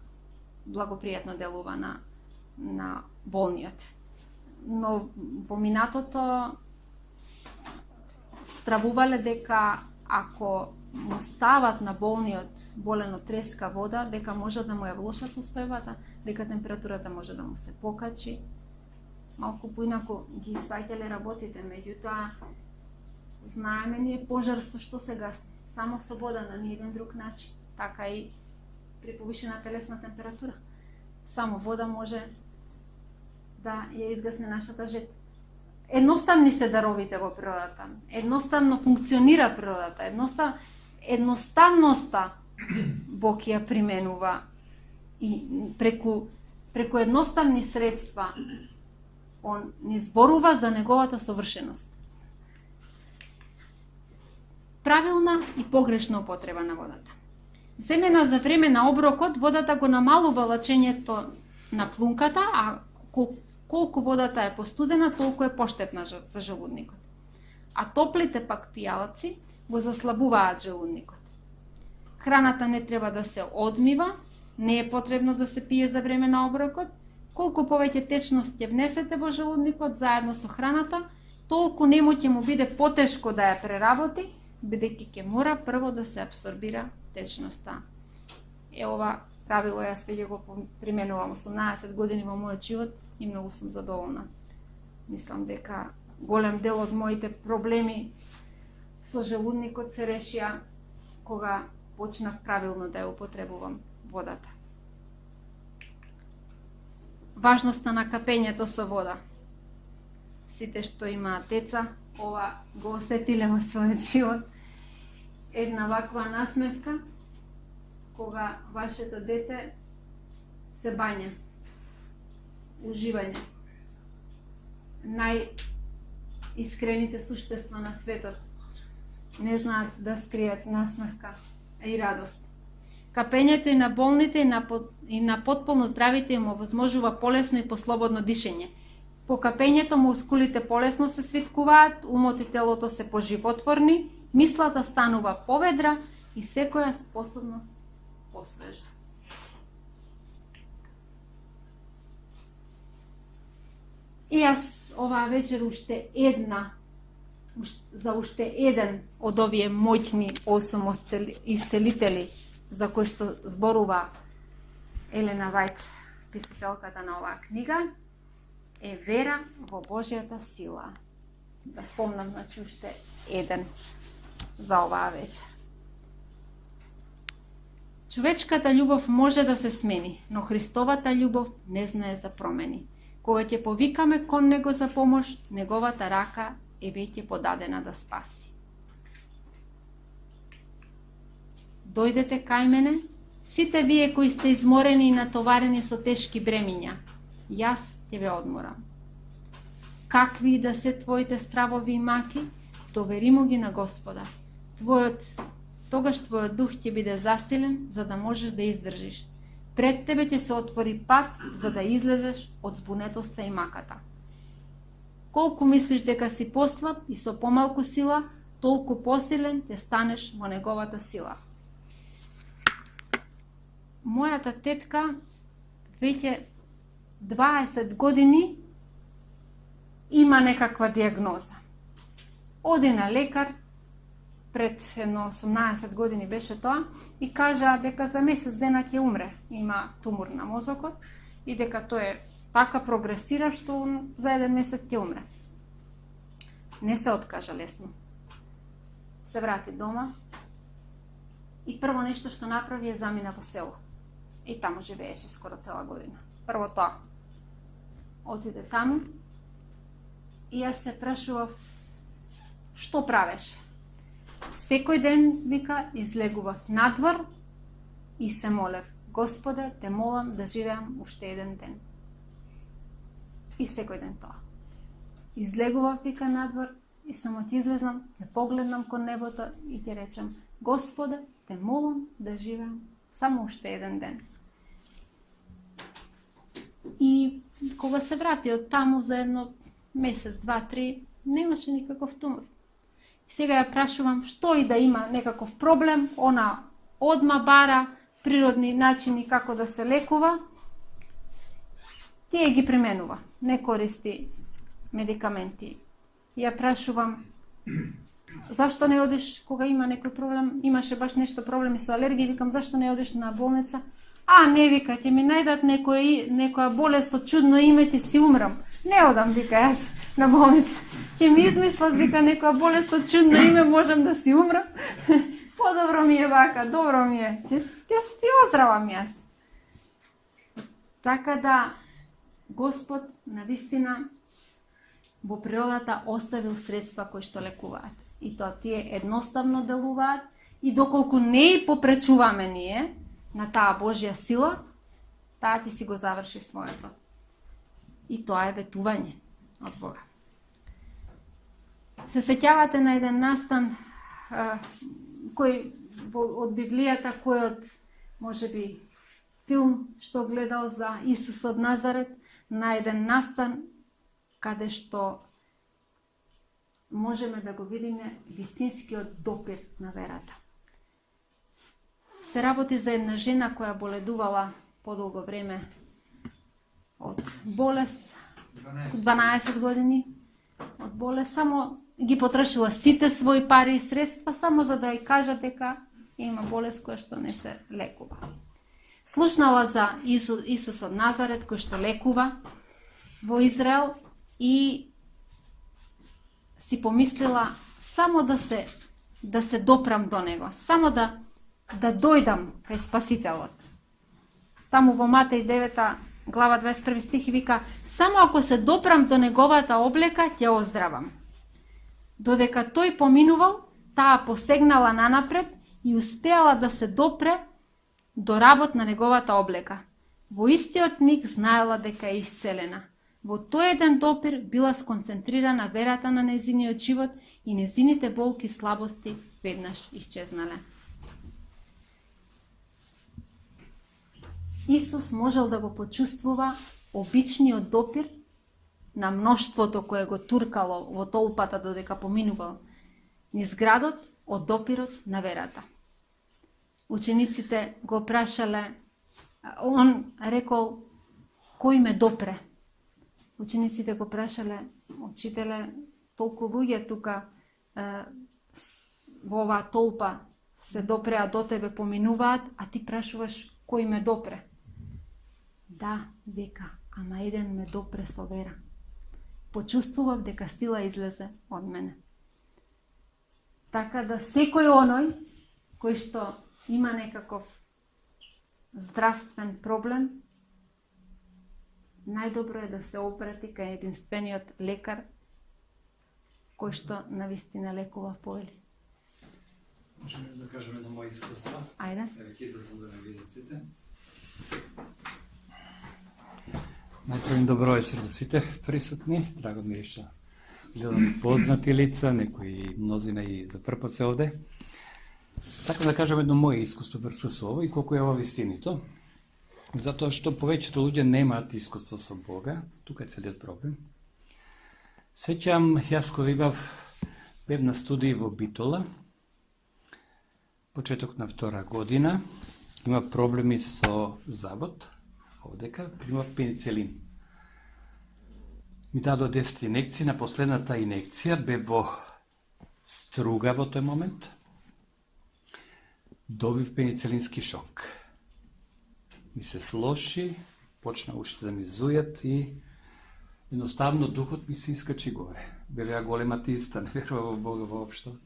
благопријатно делува на болниот. Но во минатото стравувале дека ако му стават на болниот болен од треска вода, дека може да му ја влошат состојбата, дека температурата може да му се покачи. Малку поинаку ги сваќале работите, меѓутоа знаеме ние пожар со што се гасни. Само со вода на ниеден друг начин. Така и при повишена телесна температура. Само вода може да ја изгасне нашата жет. Едноставни се даровите во природата. Едноставно функционира природата. Едноставноста Бог ја применува и преку едноставни средства Он ни зборува за неговата совршеност. Правилна и погрешна употреба на водата. Земена за време на оброкот, водата го намалува лачењето на плунката, а колку водата е постудена, толку е поштетна за желудникот. А топлите пак пијалаци го заслабуваат желудникот. Храната не треба да се одмива, не е потребно да се пие за време на оброкот. Колку повеќе течност ќе внесете во желудникот заедно со храната, толку нему ќе му биде потешко да ја преработи, бидејќи ќе мора прво да се абсорбира течноста. Ова правило јас веќе го применувам 18 години во мојот живот и многу сум задоволна. Мислам дека голем дел од моите проблеми со желудникот се решија кога почнав правилно да ја употребувам водата. Важноста на капењето со вода. Сите што имаат деца, ова го осетиле во својот живот. Една ваква насмевка, кога вашето дете се бања. Уживање. Најискрените суштества на светот не знаат да скријат насмевка и радост. Капењето и на болните и на потполно здравите им овозможува полесно и послободно дишење. По капењето мускулите полесно се свиткуваат, умот и телото се поживотворни, мислата станува поведра и секоја способност посвежа. И јас оваа вечер уште една за уште еден од овие моќни 8 исцелители за кои што зборува Елена Вајт, писателката на оваа книга, е вера во Божјата сила. Да спомнам, значи, уште еден за оваа вечер. Човечката љубов може да се смени, но Христовата љубов не знае за промени. Кога ќе повикаме кон Него за помош, Неговата рака е веќе подадена да спаси. Дојдете кај мене, сите вие кои сте изморени и натоварени со тешки бремиња, јас ќе ве одморам. Какви и да се твоите стравови и маки, довери му ги на Господа. Тогаш твојот дух ќе биде засилен, за да можеш да издржиш. Пред тебе ќе се отвори пат, за да излезеш од збунетоста и маката. Колку мислиш дека си послаб и со помалку сила, толку посилен ќе станеш во Неговата сила. Мојата тетка веќе 20 години има некаква диагноза. Оди на лекар, пред 18 години беше тоа, и кажа дека за месец дена ќе умре. Има тумор на мозокот и дека тој е така прогресира што за еден месец ќе умре. Не се откажа лесно. Се врати дома и прво нешто што направи е замина во село. И таму живееше скоро цела година. Прво тоа. Отиде таму и јас се прашував што правеше. Секој ден, вика, излегував надвор и се молев: Господе, те молам да живеам уште еден ден. И секој ден тоа. Излегував, вика, надвор и само ќе излезнам, ќе погледнам кон небото и ќе речам: Господе, те молам да живеам само уште еден ден. И кога се врати од таму за едно месец, 2-3, немаше никаков тумор. И сега ја прашувам што и да има некаков проблем, она одма бара природни начини како да се лекува, тие ги применува, не користи медикаменти. Ја прашувам зашто не одиш кога има некој проблем, имаше баш нешто проблеми со алергија, викам зашто не одиш на болница? А, не, вика, ќе ми најдат некоја болест со чудно име, ќе си умрам. Не одам, вика, јас на болница. Ќе ми измислат, вика, некоја болест со чудно име, можам да си умрам. Подобро ми е вака, добро ми е. Ќе си оздравам јас. Така да, Господ, навистина, во природата оставил средства кои што лекуваат. И тоа тие едноставно делуваат и доколку не и попречуваме ние на таа Божја сила, таа ќе си го заврши своето. И тоа е ветување од Бога. Се сеќавате на еден настан кој од Библијата, кој од можеби филм што гледал за Исус од Назарет, на еден настан каде што можеме да го видиме вистинскиот допир на верата. Се работи за една жена која боледувала подолго време од болест, 12 години од болест, само ги потрошила сите своји пари и средства, само за да ја кажа дека има болест која што не се лекува. Слушнала за Исус од Назарет кој што лекува во Израел и си помислила само да се допрам до него, само да дојдам кај Спасителот. Таму во Матеј 9 глава 21 стих вика: само ако се допрам до неговата облека, ќе оздравам. Додека тој поминувал, таа посегнала нанапред и успеала да се допре до работ на неговата облека. Во истиот миг знаела дека е исцелена. Во тој еден допир била сконцентрирана верата на незиниот живот и незините болки и слабости веднаш исчезнале. Исус можел да го почувствува обичниот допир на мноштвото кое го туркало во толпата додека поминувал низ градот од допирот на верата. Учениците го прашале, он рекол: кој ме допре? Учениците го прашале: учителе, толку луѓе тука, во оваа толпа се допреа до тебе, поминуваат, а ти прашуваш кој ме допре. Да, века, ама еден ме допре со вера. Почувствував дека сила излезе од мене. Така да секој оној кој што има некаков здравствен проблем, најдобро е да се обрати кај единствениот лекар кој што навистина лекува поели. Можеме да кажеме на мои искуства. Ајде. Еве ќе да ме видат сите. Најпрво добро вечер до сите присутни. Драго ми е што гледам и познати лица, некои мнозина и за прв пат се овде. Сакам да кажам едно моје искуство врска со ово и колку е ова вистинито. Затоа што повеќето луѓе немаат искуство со Бога, тука е целиот проблем. Сеќам, јас кога бев на студии во Битола, почеток на втора година, има проблеми со забот, овдека, примав пеницилин. Ми дадо 10 инекции, на последната инекција бев во струга во тој момент, добив пеницилински шок. Ми се слоши, почна ушите да ми зујат и едноставно духот ми се искачи горе. Бевеа голем атеиста, не верува во Бога воопшто.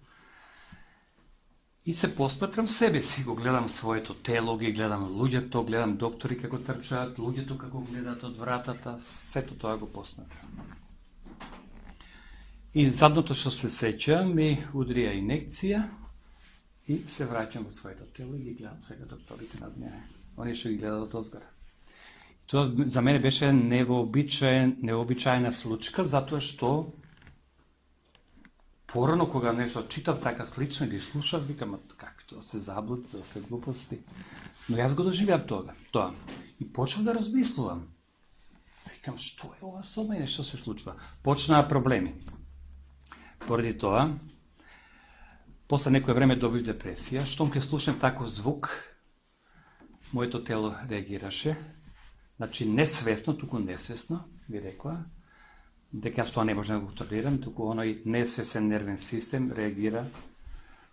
И се посматрам себе си, го гледам своето тело, ги гледам луѓето, гледам доктори како трчаат, луѓето како гледаат од вратата, сето тоа го посматрам. И задното што се сеќа, ми удрија инекција и се враќам во своето тело и ги гледам сега докторите над мене. Они што ги гледаат од озгора. Тоа за мене беше необичајна случка, затоа што порано кога нешто читав така слично или слушав, викам, како тоа се заблуд, тоа се глупости. Но јас го доживеав тоа. И почнав да размислувам. Викам, што е ова со мене, што се случва? Почнаа проблеми. Поради тоа, после некое време добив депресија, штом ке слушам таков звук, моето тело реагираше. Значи, несвесно, туку несвесно, ви рекоа, дека јас тоа не можам да го контролирам, туку оној несвесен нервен систем реагира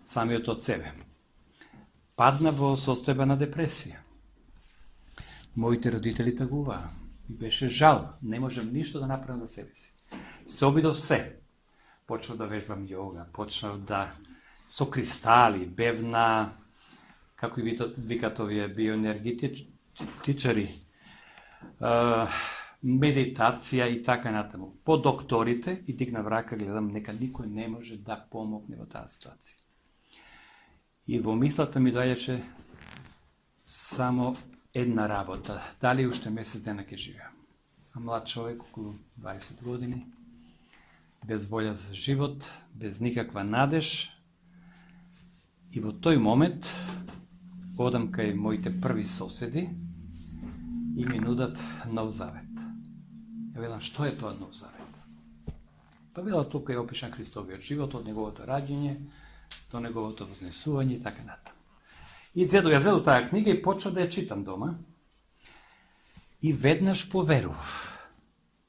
самиот од себе. Падна во состојба на депресија. Моите родители тагуваа. И беше жал, не можам ништо да направам за себе си. Се обидов се. Почнав да вежбам јога, почнав да со кристали, бев на, како и викат овие биоенергетичари, медитација и така натаму. По докторите и дигнав рака, гледам, нека никој не може да помогне во таа ситуација. И во мислата ми доаѓаше само една работа, дали уште месец дена ќе живеам. А млад човек, околу 20 години, без волја за живот, без никаква надеж. И во тој момент одам кај моите први соседи и ми нудат нов завет. Ја велам, што е тоа нов завет? Па велат, тука е опишан Христовиот живот, од неговото раѓање до неговото вознесување и така натаму. И јас зедов таа книга и почнав да ја читам дома. И веднаш поверував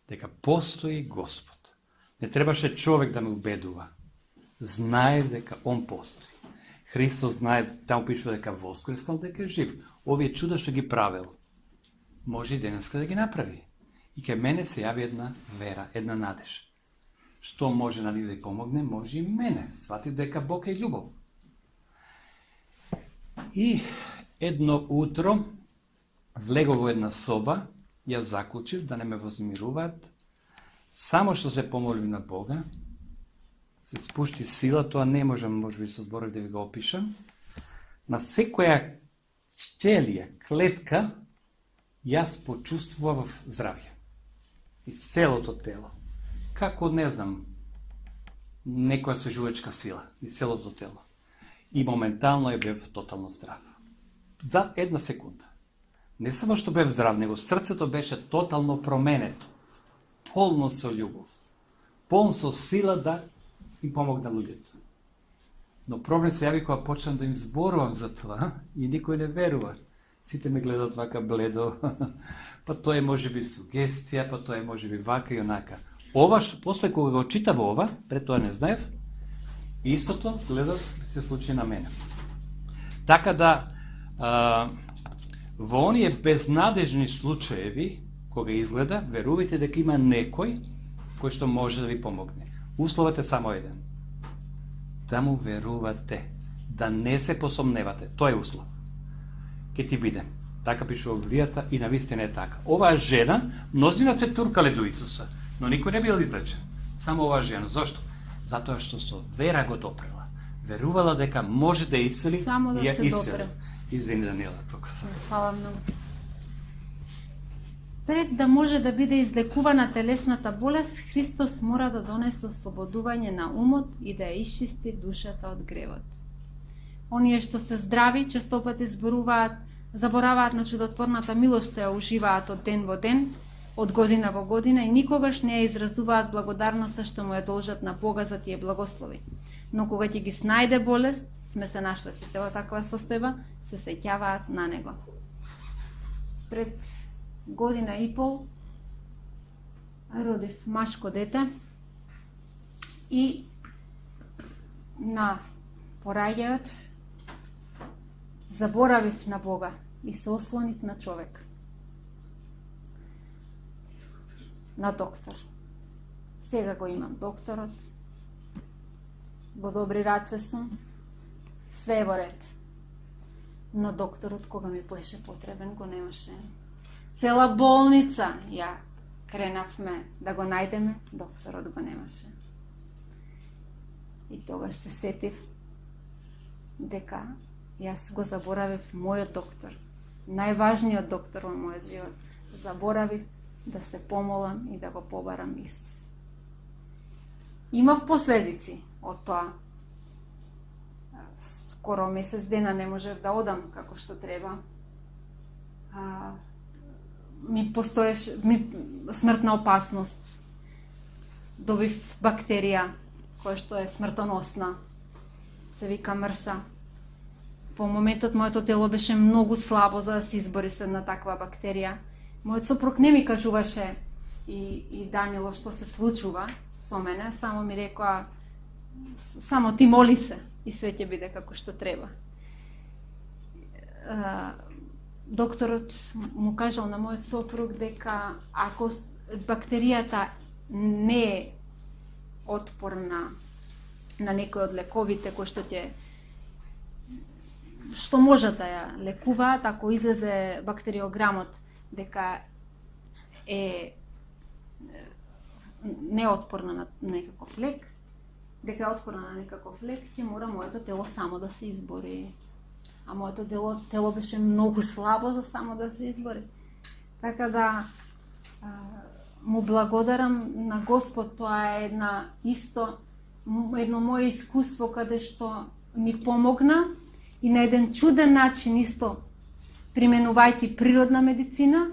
дека постои Господ. Не требаше човек да ме убедува. Знаев дека Он постои. Христос знае, таму пишува дека воскреснал, дека е жив. Овие чуда што ги правил, може и денеска да ги направи. И кај мене се јави една вера, една надеж. Што може на да помогне, може и мене. Сватив дека Бог е љубов. И едно утро влегов во една соба, ја заклучив да не ме возмируваат. Само што се помолив на Бога, се спушти сила, тоа не можам, може би, со зборови да ви го опишам. На секоја ćelија, клетка, јас почувствував здравје. И целото тело. Како, не знам, некоја свежувачка сила. И целото тело. И моментално ја бев тотално здрав. За една секунда. Не само што бев здрав, него срцето беше тотално променето. Полно со љубов. Полно со сила да им помогна луѓето. Но проблем се јави кога почнам да им зборувам за тоа и никој не верува. Сите ме гледаат вака бледо. Па тоа е можеби сугестија, па тоа е можеби вака и онака. Ова, после кога го читав ова, пред тоа не знаев, Истото гледат се случи на мене. Така да во оние безнадежни случаеви кога изгледа, верувате дека има некој кој што може да ви помогне. Условот е само еден. Да му верувате, да не се посомневате. Тој е услов. Ке ти биде. Така пише Библијата и навистина е така. Оваа жена, мнозина се туркале до Исуса, но никој не бил излечен. Само оваа жена. Зошто? Затоа што со вера го допрела. Верувала дека може да исцели Само да и ја се исцели. допре. Извини, Даниела, тука. Фала многу. Пред да може да биде излекувана телесната болест, Христос мора да донесе ослободување на умот и да ја исчисти душата од гревот. Оние што се здрави, често пати забораваат на чудотворната милост што ја уживаат од ден во ден, од година во година и никогаш не ја изразуваат благодарноста што му ја должат на Бога за тие благослови. Но кога ќе ги снајде болест, сме се нашле сите во таква состојба, се сеќаваат на него. Пред година и пол родив машко дете и на пораѓајот заборавив на Бога и се ослонив на човек. На доктор. Сега го имам докторот. Во добри раце сум. Све е во ред. Но докторот кога ми беше потребен го немаше. Цела болница ја кренавме да го најдеме, докторот го немаше. И тогаш се сетив дека јас го заборавив мојот доктор, најважниот доктор во мојот живот. Заборавив да се помолам и да го побарам Исус. Имав последици од тоа. Скоро месец дена не можев да одам како што треба. Ми постоеше смртна опасност. Добив бактерија која што е смртоносна. Се вика мрса. Во моментот моето тело беше многу слабо за да се избори со една таква бактерија. Мојот сопруг не ми кажуваше и Данило што се случува со мене, само ми рекоа само ти моли се и све ќе биде како што треба. Докторот му кажал на мојот сопруг дека ако бактеријата не е отпорна на некој од лековите кои што може да ја лекуваат, ако излезе бактериограмот дека е неотпорна на некаков лек, дека е отпорна на некаков лек, ќе мора моето тело само да се избори. А моето тело беше многу слабо за само да се избори. Така да му благодарам на Господ, тоа е едно моје искуство каде што ми помогна и на еден чуден начин исто применувајќи природна медицина,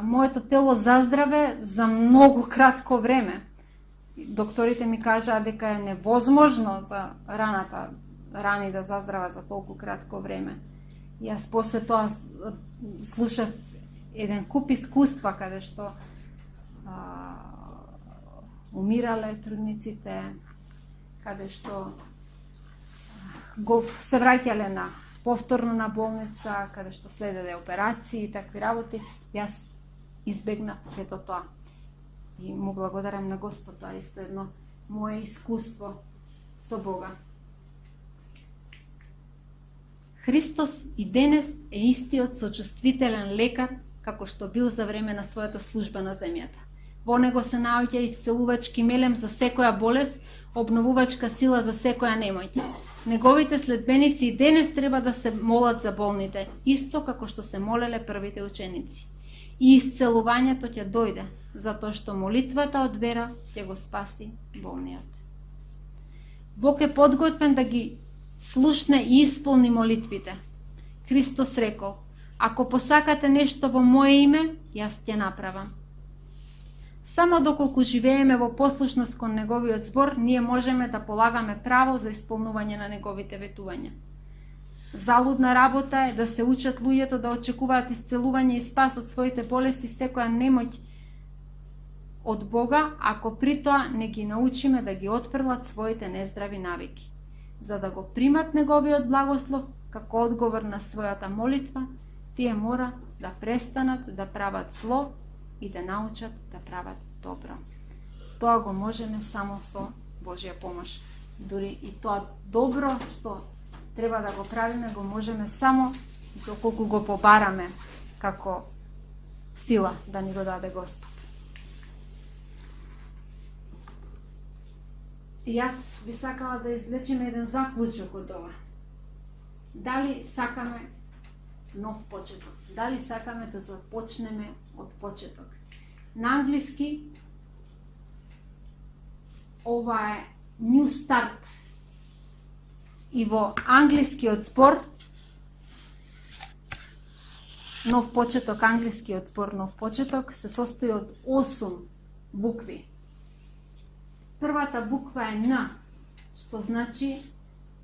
моето тело заздраве за многу кратко време. Докторите ми кажаа дека е невозможно за рани да заздрават за толку кратко време. И јас после тоа слушав еден куп искуства каде што умирале трудниците, каде што го се враќале на повторно на болница, каде што следеле операции и такви работи. Јас избегнав сето тоа. И му благодарам на Господ, тоа е исто едно мое искуство со Бога. Христос и денес е истиот сочувствителен лекар како што бил за време на својата служба на земјата. Во него се наоѓа исцелувачки мелем за секоја болест, обновувачка сила за секоја немоќ. Неговите следбеници и денес треба да се молат за болните, исто како што се молеле првите ученици. И исцелувањето ќе дојде, затоа што молитвата од вера ќе го спаси болниот. Бог е подготвен да ги слушне и исполни молитвите. Христос рекол: ако посакате нешто во моје име, јас ќе направам. Само доколку живееме во послушност кон неговиот збор, ние можеме да полагаме право за исполнување на неговите ветувања. Залудна работа е да се учат луѓето да очекуваат исцелување и спас од своите болести, секоја немоќ од Бога, ако при тоа не ги научиме да ги отфрлат своите нездрави навики. За да го примат неговиот благослов како одговор на својата молитва, тие мора да престанат да прават зло и да научат да прават добро. Тоа го можеме само со Божја помош. Дури и тоа добро што треба да го правиме, го можеме само доколку го побараме како сила да ни го даде Господ. И јас би сакала да извлечеме еден заклучок од ова. Дали сакаме нов почеток? Дали сакаме да започнеме од почеток? На англиски ова е new start. И во англискиот збор нов почеток, англискиот збор нов почеток се состои од 8 букви. Првата буква е Н, што значи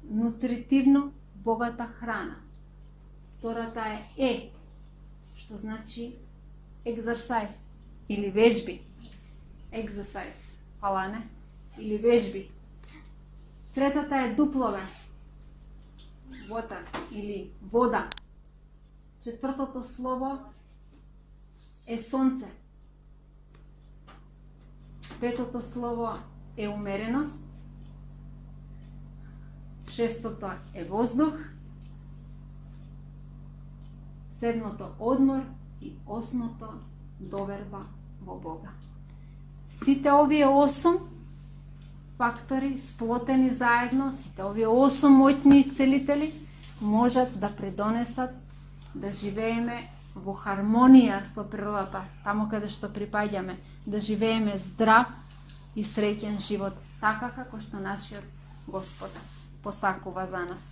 нутритивно богата храна. Втората е Е, што значи exercise или вежби. Exercise, фала не? Или вежби. Третата е дуплове. Water или вода. Четвртото слово е сонце. Петото слово е умереност. Шестото е воздух. Седмото одмор и осмото доверба во Бога. Сите овие 8 фактори сплотени заедно, сите овие 8 моќни целители можат да придонесат да живееме во хармонија со природата, таму каде што припаѓаме, да живееме здрав и среќен живот, така како што нашиот Господ посакува за нас.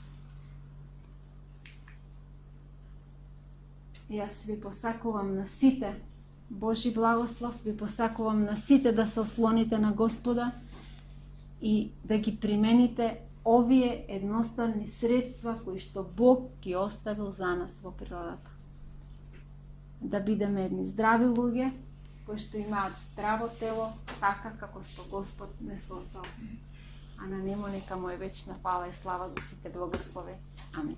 Јас ви посакувам на сите Божи благослов, ви посакувам на сите да се ослоните на Господа и да ги примените овие едноставни средства кои што Бог ги оставил за нас во природата. Да бидеме едни здрави луѓе кои што имаат здраво тело, така како што Господ не создал. А на нему нека му е вечна фала и слава за сите благослови. Амин.